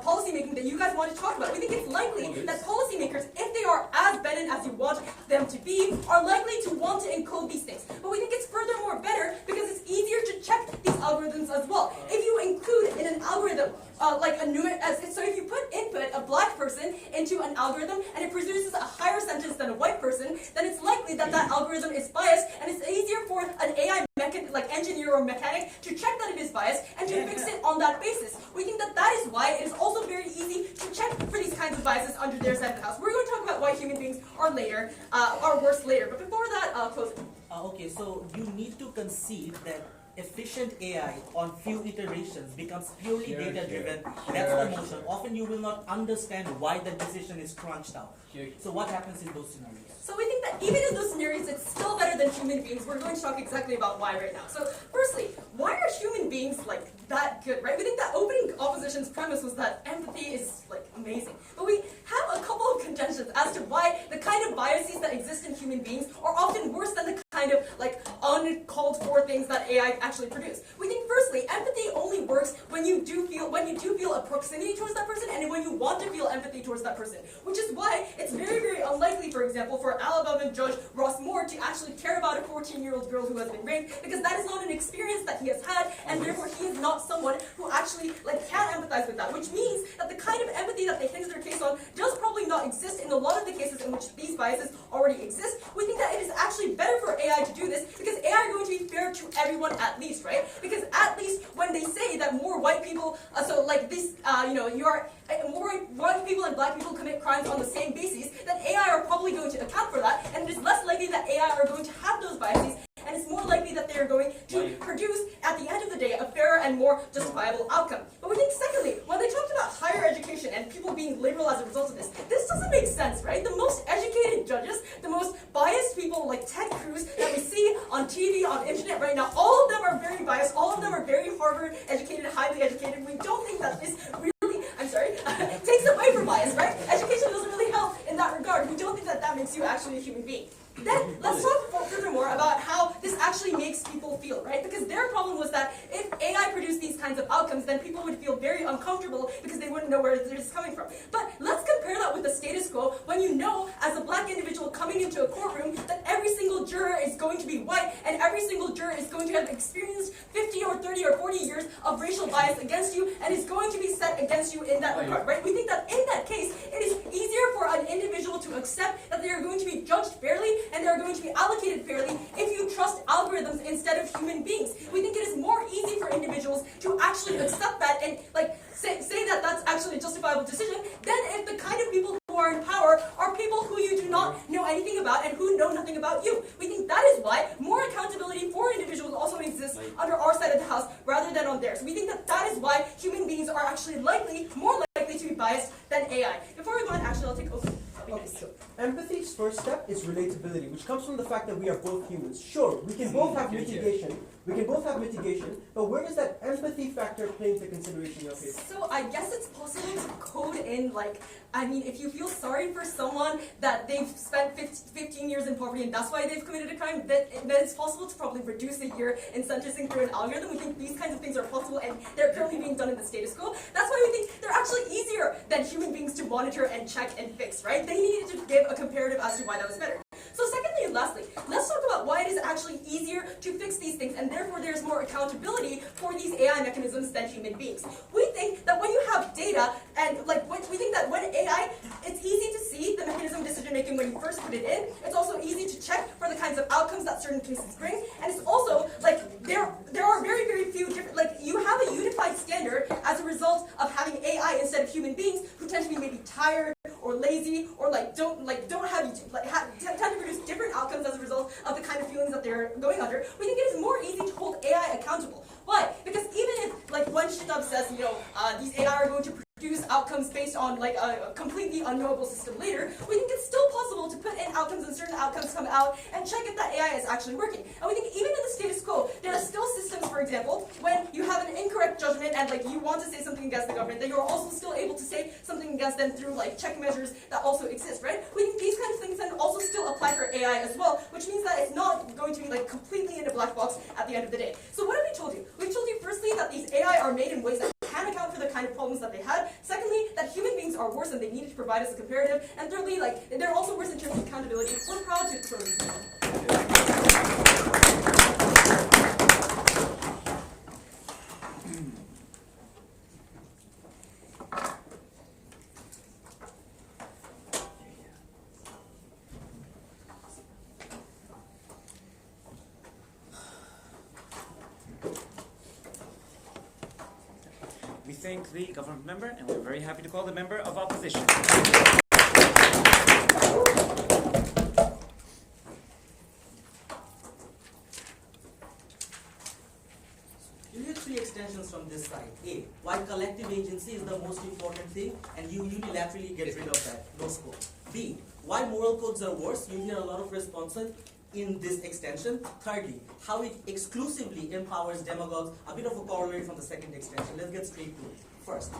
policy making that you guys want to talk about. We think it's likely that policymakers, if they are as bended as you want them to be, are likely to want to encode these things. But we think it's furthermore better because it's easier to check these algorithms as well. If you include in an algorithm so if you put input a black person into an algorithm and it produces a higher sentence than a white person, then it's likely that that algorithm is biased, and it's easier for an AI engineer or mechanic to check that it is biased and to fix it on that basis. We think that that is why it is also very easy to check for these kinds of biases under their side of the house. We're going to talk about why human beings are worse later. But before that, close it. Okay, so you need to concede that efficient AI on few iterations becomes purely data-driven. That's the motion. Often you will not understand why the decision is crunched out. So what happens in those scenarios? So we think that even in those scenarios, it's still better than human beings. We're going to talk exactly about why right now. So firstly, why are human beings that good, right? We think that opening opposition's premise was that empathy is amazing. But we have a couple of contentions as to why the kind of biases that exist in human beings are often worse than the kind of uncalled for things that AI actually produce. We think firstly, empathy only works when you do feel a proximity towards that person and when you want to feel empathy towards that person. Which is why it's very, very unlikely, for example, for Alabama Judge Ross Moore to actually care about a 14-year-old girl who has been raped, because that is not an experience that he has had, and therefore he is not someone who actually can empathize with that. Which means that the kind of empathy that they hinge their case on does probably not exist in a lot of the cases in which these biases already exist. We think that it is actually better for AI to do this because AI are going to be fair to everyone at least, right? Because at least when they say that more white people, more white people and black people commit crimes on the same basis, then AI are probably going to account for that, and it is less likely that AI are going to have those biases, and it's more likely that they are going to produce, at the end of the day, a fairer and more justifiable outcome. But we think secondly, when they talked about higher education and people being liberal as a result of this doesn't make sense, right? The most educated judges, the most biased people like Ted Cruz that we see on TV, on internet right now, all of them are very biased, all of them are very Harvard educated, highly educated. We don't think that this really, takes away from bias, right? Education doesn't really help in that regard. We don't think that that makes you actually a human being. Then let's talk furthermore about how this actually makes people feel, right? Because their problem was that if AI produced these kinds of outcomes, then people would feel very uncomfortable because they wouldn't know where this is coming from. But let's compare that with the status quo when you know, as a black individual coming into a courtroom, that every single juror is going to be white and every single juror is going to have experienced 50 or 30 or 40 years of racial bias against you and is going to be set against you in that regard, right? We think that in that case, it is easier for an individual to accept than AI. Before we go on, actually, I'll take over. Okay, sure. Empathy's first step is relatability, which comes from the fact that we are both humans. Sure, we can both have mitigation. We can both have mitigation, but where does that empathy factor play into consideration in your case? So I guess it's possible to code in, like, I mean, if you feel sorry for someone that they've spent 15 years in poverty and that's why they've committed a crime, then it's possible to probably reduce a year in sentencing through an algorithm. We think these kinds of things are possible and they're currently being done in the status quo. That's why we think they're actually easier than human beings to monitor and check and fix, right? They needed to give a comparative as to why that was better. So secondly and lastly, let's talk about why it is actually easier to fix these things and therefore there's more accountability for these AI mechanisms than human beings. We think that when you have data and we think that when AI, it's easy to see the mechanism of decision making when you first put it in. It's also easy to check for the kinds of outcomes that certain cases bring. And it's also like there are very, very few different, like you have a unified standard as a result of having AI instead of human beings who tend to be maybe tired or lazy or don't tend to produce different outcomes as a result of the kind of feelings that they're going under. We think it is more easy to hold AI accountable. Why? Because even if like one Shitab says, these AI are going to produce outcomes based on like a completely unknowable system later, we think it's still possible to put in outcomes and certain outcomes come out and check if that AI is actually working. And we think even in the status quo, there are still systems, for example, when you have an incorrect judgment and like you want to say something against the government, that you're also still able to say something against them through like check measures that also exist, right? We think these kinds of things then also still apply for AI as well, which means that it's not going to be like completely in a black box at the end of the day. So what have we told you? We've told you firstly that these AI are made in ways that can account for the kind of problems that they had. Secondly, that human beings are worse and they needed to provide us a comparative. And thirdly, like they're also worse in terms of accountability. We're proud to close this down. We thank the government member, and we're very happy to call the member of opposition. You need three extensions from this side. A, why collective agency is the most important thing, and you unilaterally get rid of that. No scope. B, why moral codes are worse. You hear a lot of responses in this extension. Thirdly, how it exclusively empowers demagogues. A bit of a corollary from the second extension. Let's get straight to it. First,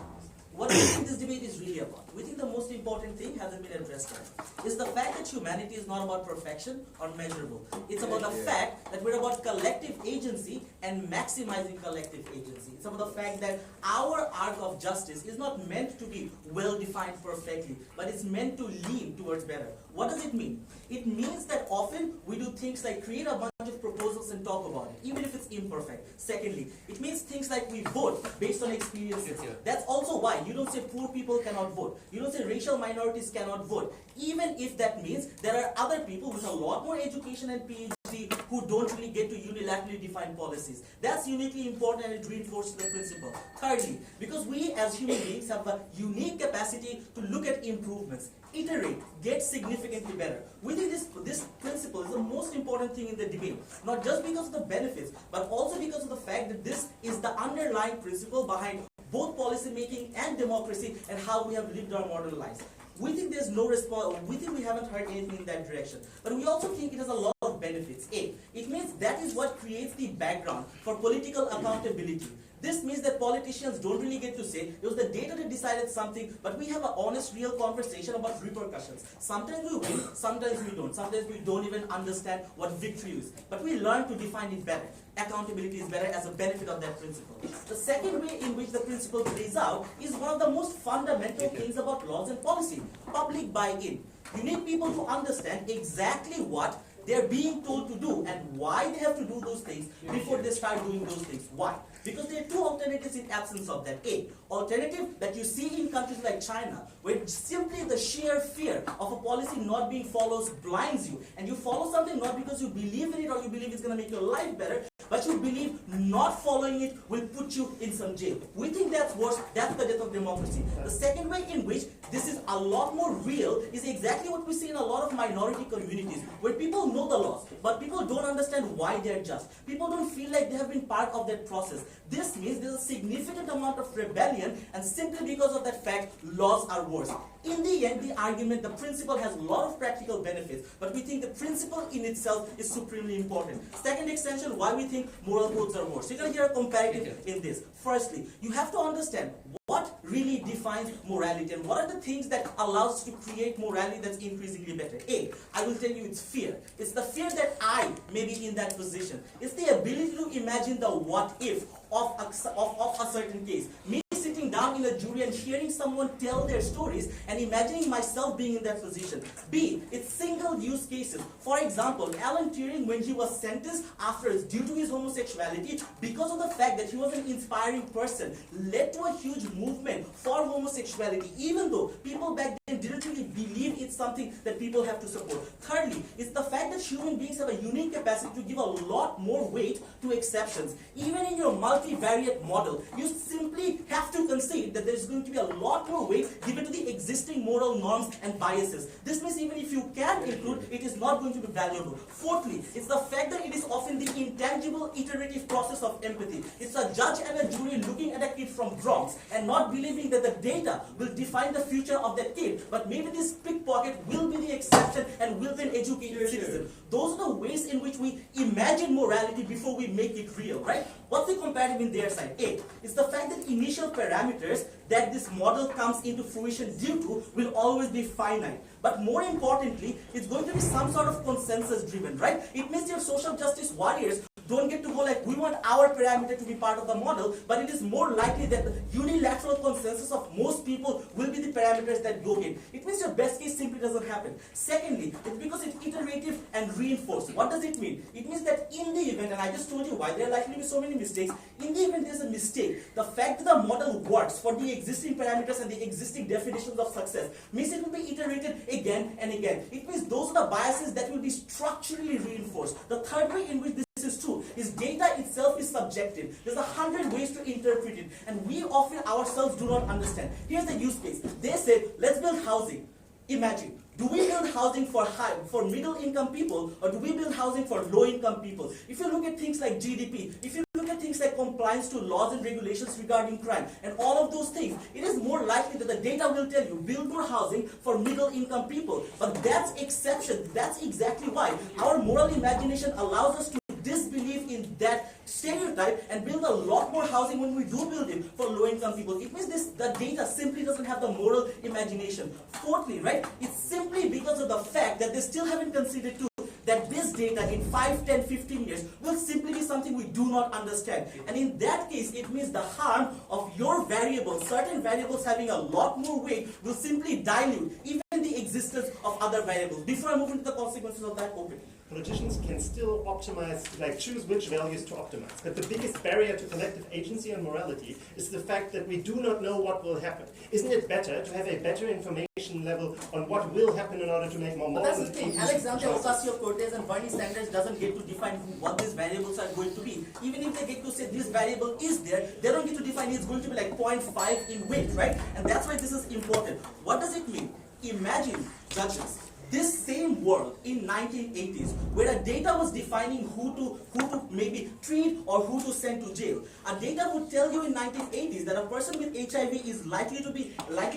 what do you think this debate is really about? We think the most important thing hasn't been addressed yet. Is the fact that humanity is not about perfection or measurable. It's about the fact that we're about collective agency and maximizing collective agency. It's about the fact that our arc of justice is not meant to be well defined perfectly, but it's meant to lean towards better. What does it mean? It means that often we do things like create a bunch of proposals and talk about it, even if it's imperfect. Secondly, it means things like we vote based on experiences. That's also why you don't say poor people cannot vote. You don't say racial minorities cannot vote. Even if that means there are other people with a lot more education and PhD who don't really get to unilaterally define policies. That's uniquely important and it reinforces the principle. Thirdly, because we as human beings have a unique capacity to look at improvements, iterate, get significantly better. We think this principle is the most important thing in the debate, not just because of the benefits, but also because of the fact that this is the underlying principle behind both policy making and democracy and how we have lived our modern lives. We think there's no response, we think we haven't heard anything in that direction. But we also think it has a lot of benefits. A, it means that is what creates the background for political accountability. This means that politicians don't really get to say, it was the data that decided something, but we have an honest, real conversation about repercussions. Sometimes we win, sometimes we don't. Sometimes we don't even understand what victory is. But we learn to define it better. Accountability is better as a benefit of that principle. The second way in which the principle plays out is one of the most fundamental things about laws and policy, public buy-in. You need people to understand exactly what they're being told to do and why they have to do those things before they start doing those things. Why? Because there are two alternatives in absence of that. A, alternative that you see in countries like China, where simply the sheer fear of a policy not being followed blinds you, and you follow something not because you believe in it or you believe it's going to make your life better, but you believe not following it will put you in some jail. We think that's worse. That's the death of democracy. The second way in which this is a lot more real is exactly what we see in a lot of minority communities, where people know the laws, but people don't understand why they're just. People don't feel like they have been part of that process. This means there's a significant amount of rebellion, and simply because of that fact, laws are worse. In the end, the argument, the principle has a lot of practical benefits, but we think the principle in itself is supremely important. Second extension, why we think moral codes are worse. You're going to hear a comparative in this. Firstly, you have to understand what really defines morality and what are the things that allows us to create morality that's increasingly better. A, I will tell you it's fear. It's the fear that I may be in that position. It's the ability to imagine the what if of a certain case. Me sitting down in a jury and hearing someone tell their stories and imagining myself being in that position. B, it's single use cases. For example, Alan Turing, when he was sentenced afterwards due to his homosexuality, because of the fact that he was an inspiring person, led to a huge movement for homosexuality, even though people back then didn't really believe it's something that people have to support. Thirdly, it's the fact that human beings have a unique capacity to give a lot more weight to exceptions. Even in your multivariate model, you simply have to concede that there's going to be a lot more weight given to the existing moral norms and biases. This means even if you can include, it is not going to be valuable. Fourthly, it's the fact that it is often the intangible iterative process of empathy. It's a judge and a jury looking at a kid from Bronx and not believing that the data will define the future of that kid, but maybe this pickpocket will be the exception and will be an educated citizen. Those are the ways in which we imagine morality before we make it real, right? What's the comparative in their side? A, it's the fact that initial parameters that this model comes into fruition due to will always be finite. But more importantly, it's going to be some sort of consensus driven, right? It means your social justice warriors don't get to go like, we want our parameter to be part of the model, but it is more likely that the unilateral consensus of most people will be the parameters that go in. It means your best case simply doesn't happen. Secondly, it's because it's iterative and reinforced. What does it mean? It means that in the event, and I just told you why there are likely to be so many mistakes, in the event there's a mistake, the fact that the model works for the existing parameters and the existing definitions of success means it will be iterated again and again. It means those are the biases that will be structurally reinforced. The third way in which this is true is data itself is subjective. There's 100 ways to interpret it, and we often ourselves do not understand. Here's the use case. They say, let's build housing. Imagine, do we build housing for middle income people, or do we build housing for low income people? If you look at things like GDP, if you look at things like compliance to laws and regulations regarding crime, and all of those things, it is more likely that the data will tell you, build more housing for middle income people. But that's exception. That's exactly why our moral imagination allows us to disbelieve in that stereotype and build a lot more housing when we do build it for low-income people. It means the data simply doesn't have the moral imagination. Fourthly, right, it's simply because of the fact that they still haven't considered too that this data in 5, 10, 15 years will simply be something we do not understand. And in that case, it means the harm of your variables, certain variables having a lot more weight, will simply dilute even the existence of other variables. Before I move into the consequences of that opening. Politicians can still optimize, choose which values to optimize. But the biggest barrier to collective agency and morality is the fact that we do not know what will happen. Isn't it better to have a better information level on what will happen in order to make more moral? But that's the thing. Alexander Ocasio-Cortez and Bernie Sanders doesn't get to define what these variables are going to be. Even if they get to say this variable is there, they don't get to define it's going to be like 0.5 in weight, right? And that's why this is important. What does it mean? Imagine, judges, this same world in 1980s, where a data was defining who to maybe treat or who to send to jail. A data would tell you in 1980s that a person with HIV is likely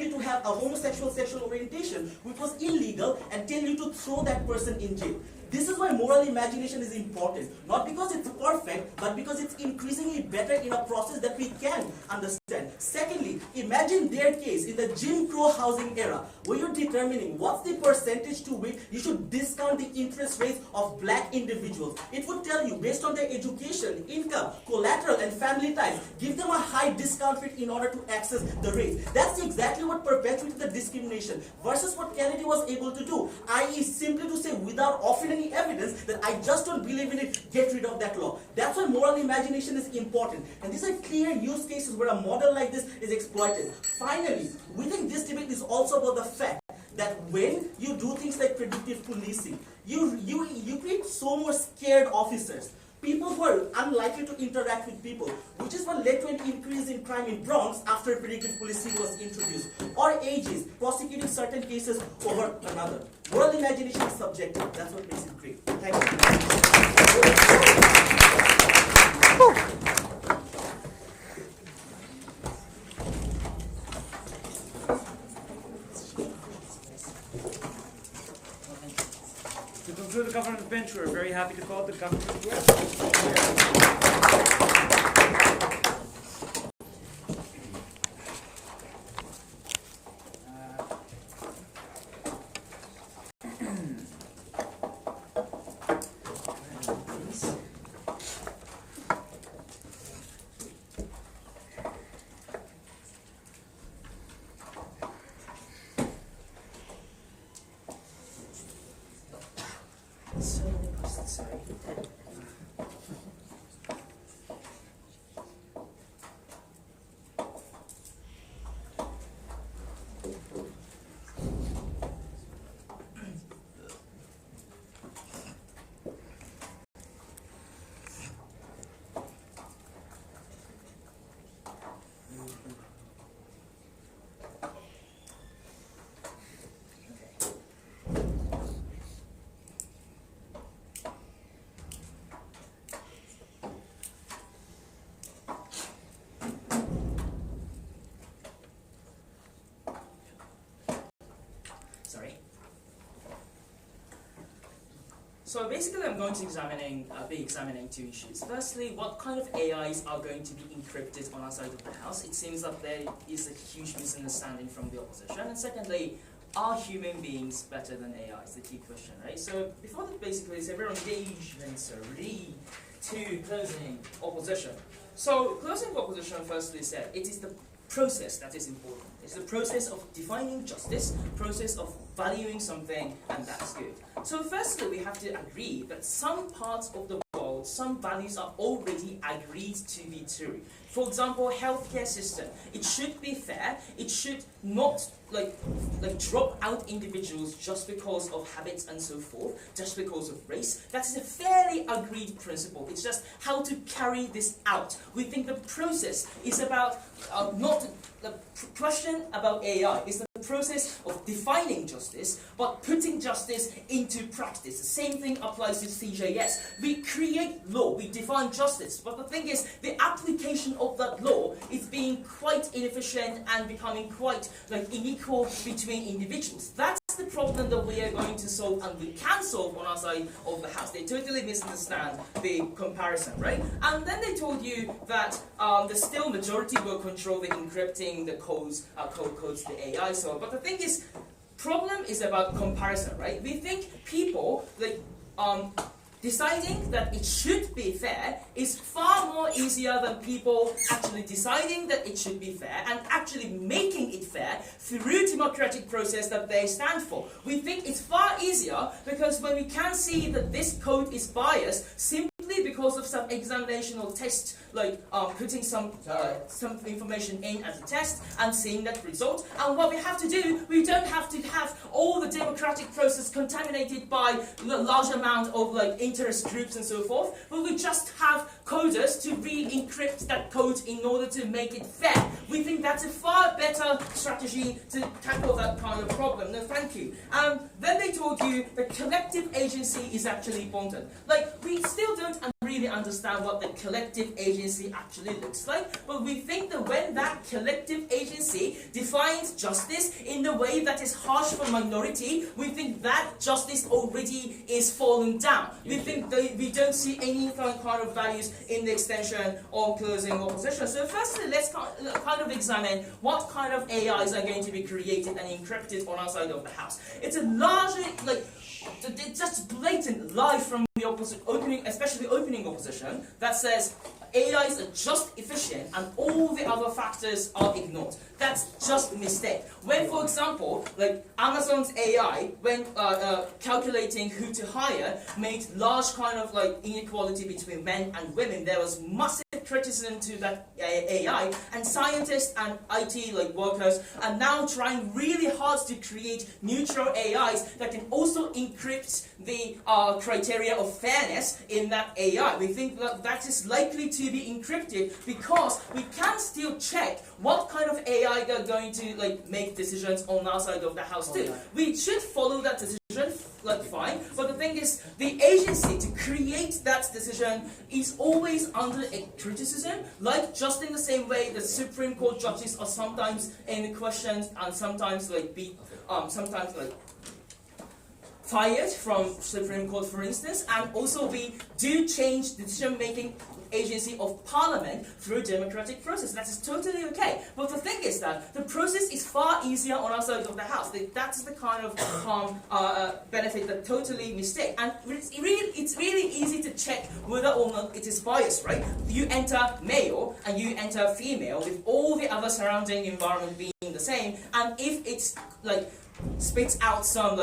to have a homosexual sexual orientation, which was illegal, and tell you to throw that person in jail. This is why moral imagination is important. Not because it's perfect, but because it's increasingly better in a process that we can understand. Secondly, imagine their case in the Jim Crow housing era, where you're determining what's the percentage to which you should discount the interest rates of black individuals. It would tell you, based on their education, income, collateral, and family ties, give them a high discount rate in order to access the rates. That's exactly what perpetuated the discrimination versus what Kennedy was able to do, i.e. simply to say, without offering any evidence that I just don't believe in it, get rid of that law. That's why moral imagination is important. And these are clear use cases where a model like this is exploited. Finally, we think this debate is also about the fact that when you do things like predictive policing, you create so more scared officers. people who are unlikely to interact with people, which is what led to an increase in crime in Bronx after predictive policing was introduced, or ages, prosecuting certain cases over another. World imagination is subjective. That's what makes it great. Thank you. To conclude the government bench, we're very happy to call the government. So many questions, sorry. Sorry. So basically I'm going to be examining two issues. Firstly, what kind of AIs are going to be encrypted on our side of the house? It seems that there is a huge misunderstanding from the opposition. And secondly, are human beings better than AIs? The key question, right? So before that, basically, several engagements are really to closing opposition. So closing opposition firstly said it is the process that is important. It's the process of defining justice, process of valuing something, and that's good. So firstly, we have to agree that some parts of the world, some values are already agreed to be true. For example, healthcare system. It should be fair. It should not like drop out individuals just because of habits and so forth, just because of race. That is a fairly agreed principle. It's just how to carry this out. We think the process is about not the question about AI. It's the process of defining justice, but putting justice into practice. The same thing applies to CJS. We create law, we define justice, but the thing is, the application of that law is being quite inefficient and becoming quite unequal between individuals. That's the problem that we are going to solve, and we can solve on our side of the house. They totally misunderstand the comparison, right? And then they told you that the still majority will control the encrypting, the codes the AI. So, but the thing is, problem is about comparison, right? We think people deciding that it should be fair is far more easier than people actually deciding that it should be fair and actually making it fair through democratic process that they stand for. We think it's far easier because when we can see that this code is biased simply because of some examination or test, putting some information in as a test and seeing that result. And what we have to do, we don't have to have all the democratic process contaminated by large amount of interest groups and so forth, but we just have coders to re-encrypt that code in order to make it fair. We think that's a far better strategy to tackle that kind of problem. No, thank you. Then they told you that collective agency is actually important. We still don't really understand what the collective agency actually looks like, but we think that when that collective agency defines justice in the way that is harsh for minority, we think that justice already is fallen down. We think that we don't see any kind of values in the extension or closing opposition. So firstly, let's kind of examine what kind of AIs are going to be created and encrypted on our side of the house. It's a largely, just blatant lie from the opening opposition that says AIs are just efficient and all the other factors are ignored. That's just a mistake. When, for example, Amazon's AI, when calculating who to hire, made large kind of inequality between men and women, there was massive criticism to that AI, and scientists and IT workers are now trying really hard to create neutral AIs that can also encrypt the criteria of fairness in that AI. We think that that is likely to be encrypted because we can still check what kind of AI they're going to make decisions on our side of the house too. We should follow that decision fine, but the thing is, the agency to create that decision is always under a criticism, just in the same way the Supreme Court judges are sometimes in questions and sometimes fired from Supreme Court, for instance, and also we do change decision-making agency of Parliament through democratic process. That is totally okay. But the thing is that the process is far easier on our side of the house. That's the kind of benefit that totally mistake. And it's really easy to check whether or not it is biased, right? You enter male and you enter female with all the other surrounding environment being the same, and if it's spits out some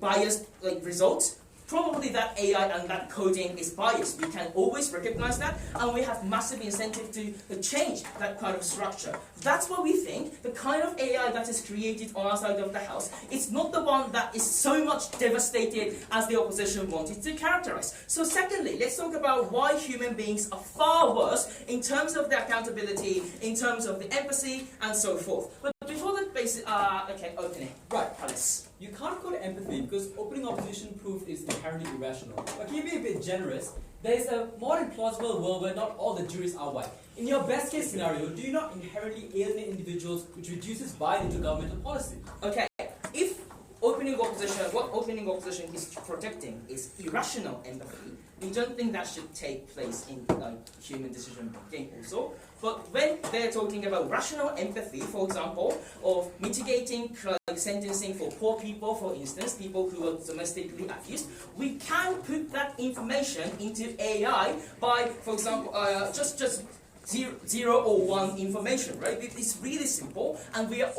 biased results, probably that AI and that coding is biased. We can always recognize that, and we have massive incentive to change that kind of structure. That's why we think the kind of AI that is created on our side of the house is not the one that is so much devastated as the opposition wanted to characterize. So secondly, let's talk about why human beings are far worse in terms of the accountability, in terms of the empathy, and so forth. But before that basic, opening. Right, Alice. You can't call it empathy because opening opposition proof is inherently irrational. But can you be a bit generous? There is a more than plausible world where not all the juries are white. In your best case scenario, do you not inherently alienate individuals, which reduces buy-in into governmental policy? Okay, if what opening opposition is protecting is irrational empathy, we don't think that should take place in human decision making also. But when they're talking about rational empathy, for example, of mitigating sentencing for poor people, for instance, people who are domestically abused, we can put that information into AI by, for example, just 0 or 1 information, right? It's really simple, and we are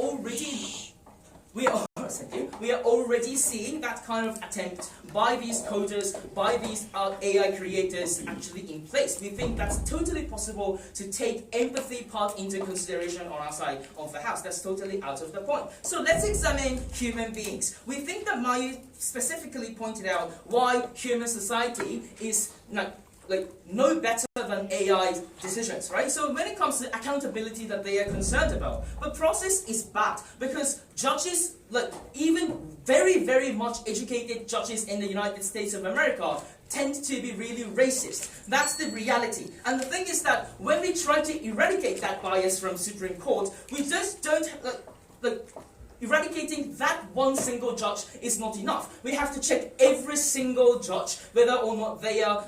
already seeing that kind of attempt by these coders, by these AI creators actually in place. We think that's totally possible to take empathy part into consideration on our side of the house. That's totally out of the point. So let's examine human beings. We think that Mayu specifically pointed out why human society is no better than AI decisions, right? So when it comes to accountability that they are concerned about, the process is bad because judges, even very, very much educated judges in the United States of America tend to be really racist. That's the reality. And the thing is that when we try to eradicate that bias from Supreme Court, we just don't eradicating that one single judge is not enough. We have to check every single judge whether or not they are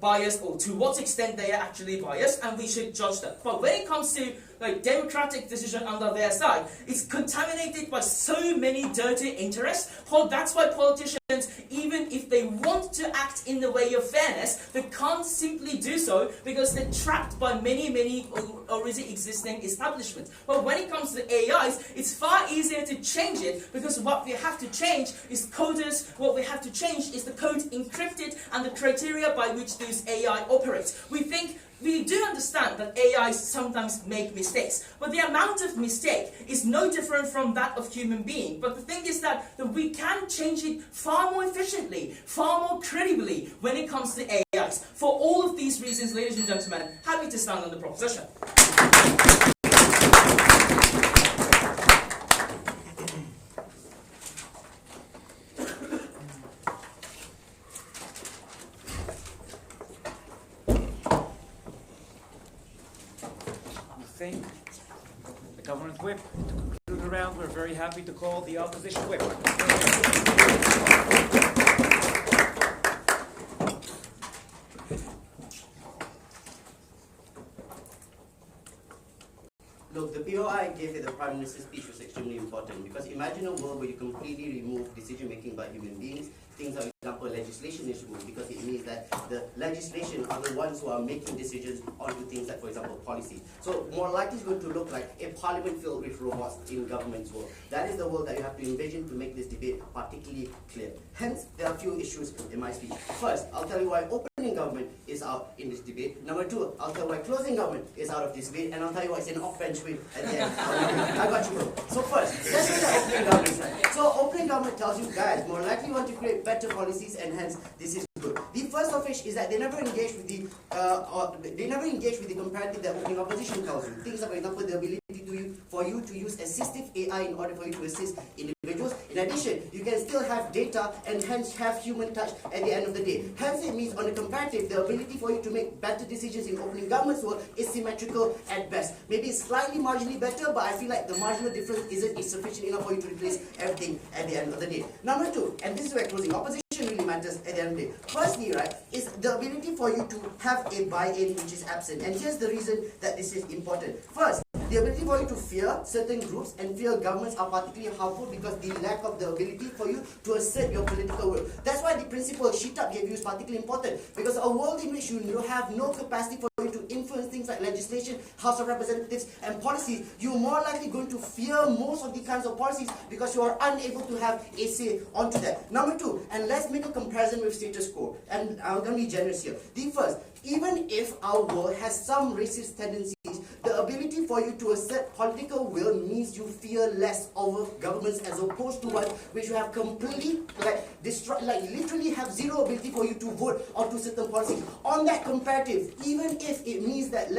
biased or to what extent they are actually biased, and we should judge that. But when it comes to democratic decision under their side, it's contaminated by so many dirty interests. That's why politicians, even if they want to act in the way of fairness, they can't simply do so because they're trapped by many already existing establishments. But when it comes to AIs, it's far easier to change it because what we have to change is coders, what we have to change is the code encrypted and the criteria by which these AI operates. We do understand that AIs sometimes make mistakes, but the amount of mistake is no different from that of human being. But the thing is that we can change it far more efficiently, far more credibly when it comes to AIs. For all of these reasons, ladies and gentlemen, happy to stand on the proposition. The government whip. To conclude the round, we're very happy to call the opposition whip. Look, the POI gave it the Prime Minister's speech was extremely important because imagine a world where you completely remove decision making by human beings. Things like, for example, legislation is removed because it means that the legislation are the ones who are making decisions onto things like, for example, policy. So more likely it's going to look like a parliament filled with robots in government's world. That is the world that you have to envision to make this debate particularly clear. Hence, there are a few issues in my speech. First, I'll tell you why opening opening government is out in this debate. Number two, I'll tell you why closing government is out of this debate, and I'll tell you why it's an off-bench win at the end. I got you, bro. So first, let's look at opening government side. So opening government tells you guys more likely want to create better policies, and hence this is good. The first of which is that they never engage with the comparative that opening opposition tells you. Things like, for example, the ability for you to use assistive AI in order for you to assist individuals. In addition, you can still have data and hence have human touch at the end of the day. Hence, it means on the comparative, the ability for you to make better decisions in opening government's work is symmetrical at best. Maybe it's slightly marginally better, but I feel like the marginal difference isn't sufficient enough for you to replace everything at the end of the day. Number two, and this is where closing opposition really matters at the end of the day. Firstly, right, is the ability for you to have a buy-in which is absent. And here's the reason that this is important. First, the ability for you to fear certain groups and fear governments are particularly harmful because the lack of the ability for you to assert your political will. That's why the principle Shitap gave you is particularly important, because a world in which you have no capacity for you to influence things like legislation, House of Representatives, and policies, you're more likely going to fear most of the kinds of policies because you are unable to have a say onto that. Number two, and let's make a comparison with status quo, and I'm going to be generous here. The first, even if our world has some racist tendencies, the ability for you to assert political will means you fear less over governments as opposed to one which you have completely literally have zero ability for you to vote onto certain policies. On that comparative, even if it means that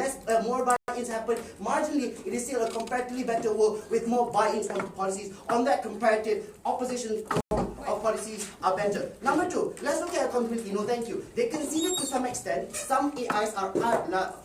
more buy-ins happen, marginally it is still a comparatively better world with more buy-ins onto policies. On that comparative, opposition of policies are better. Number two, let's look at accountability. No, thank you. They consider to some extent some AIs are,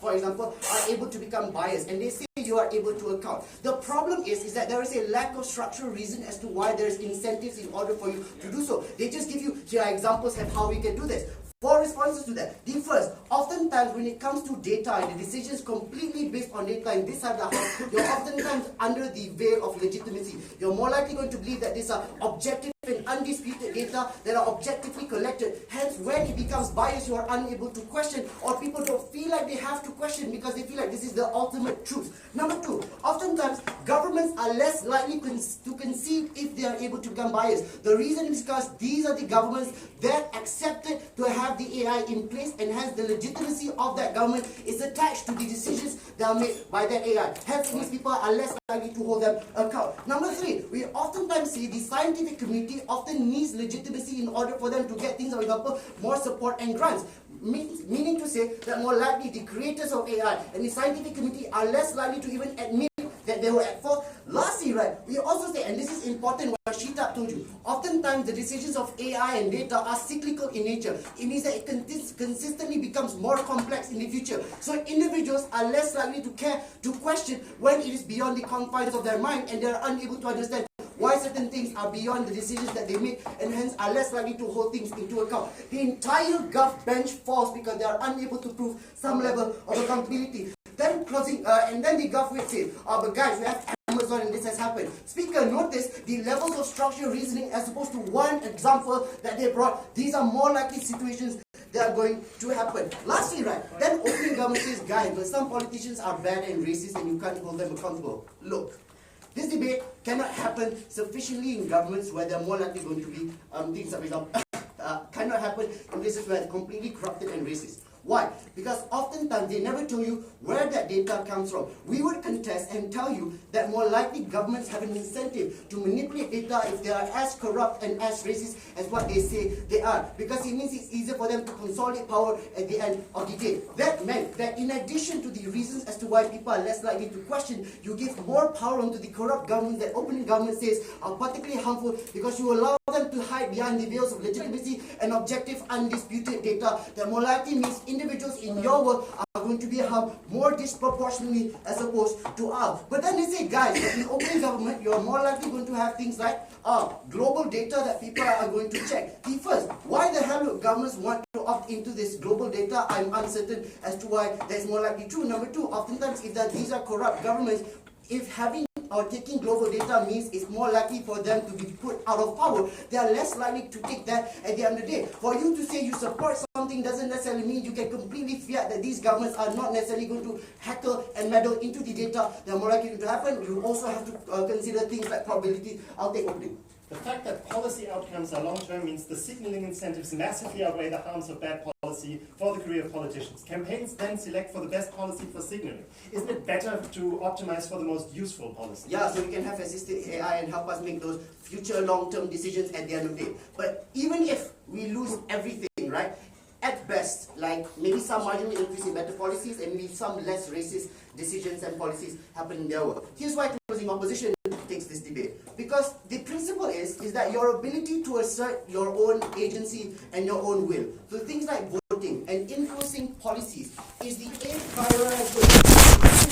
for example, are able to become biased, and they say you are able to account. The problem is that there is a lack of structural reason as to why there is incentives in order for you to do so. They just give you, here are examples of how we can do this. Four responses to that. The first, oftentimes when it comes to data and the decisions completely based on data in this side of the house, you're oftentimes under the veil of legitimacy. You're more likely going to believe that these are objective and undisputed data that are objectively collected. Hence, when it becomes biased, you are unable to question, or people don't feel like they have to question because they feel like this is the ultimate truth. Number two, oftentimes governments are less likely to concede if they are able to become biased. The reason is because these are the governments that accepted to have the AI in place, and hence the legitimacy of that government is attached to the decisions that are made by that AI. Hence, these people are less likely to hold them account. Number three, we oftentimes see the scientific community often needs legitimacy in order for them to get things, for example, more support and grants. Meaning to say that more likely the creators of AI and the scientific community are less likely to even admit that they were at fault. Lastly, right, we also say, and this is important what Shitap told you, oftentimes the decisions of AI and data are cyclical in nature. It means that it consistently becomes more complex in the future. So individuals are less likely to care, to question when it is beyond the confines of their mind and they are unable to understand why certain things are beyond the decisions that they make, and hence are less likely to hold things into account. The entire Gov bench falls because they are unable to prove some level of accountability. Then closing, and then the Gov will say, but guys, we have Amazon and this has happened. Speaker, notice the levels of structural reasoning as opposed to one example that they brought. These are more likely situations that are going to happen. Lastly, right, then opening government says, guys, but some politicians are bad and racist and you can't hold them accountable. Look, this debate cannot happen sufficiently in governments where they're more likely going to be things that, for example, cannot happen in places where it's completely corrupted and racist. Why? Because oftentimes they never tell you where that data comes from. We would contest and tell you that more likely governments have an incentive to manipulate data if they are as corrupt and as racist as what they say they are. Because it means it's easier for them to consolidate power at the end of the day. That meant that in addition to the reasons as to why people are less likely to question, you give more power onto the corrupt governments that opening government says are particularly harmful because you allow them to hide behind the veils of legitimacy and objective undisputed data that more likely means individuals in your world are going to be harmed more disproportionately as opposed to ours. But then they say, guys, in open government, you're more likely going to have things like global data that people are going to check. The first, why the hell would governments want to opt into this global data? I'm uncertain as to why that's more likely true. Number two, oftentimes if these are corrupt governments, if having or taking global data means it's more likely for them to be put out of power, they are less likely to take that at the end of the day. For you to say you support something doesn't necessarily mean you can completely fiat that these governments are not necessarily going to heckle and meddle into the data that are more likely to happen. You also have to consider things like probability. I'll take opening. The fact that policy outcomes are long-term means the signaling incentives massively outweigh the harms of bad policy policy for the career of politicians. Campaigns then select for the best policy for signaling. Isn't it better to optimize for the most useful policy? Yeah, so we can have assisted AI and help us make those future long-term decisions at the end of the day. But even if we lose everything, right, at best, like maybe some marginal increase in better policies and maybe some less racist decisions and policies happen in their work. Here's why closing opposition takes this debate. Because the principle is that your ability to assert your own agency and your own will, so things like voting and influencing policies, is the prioritized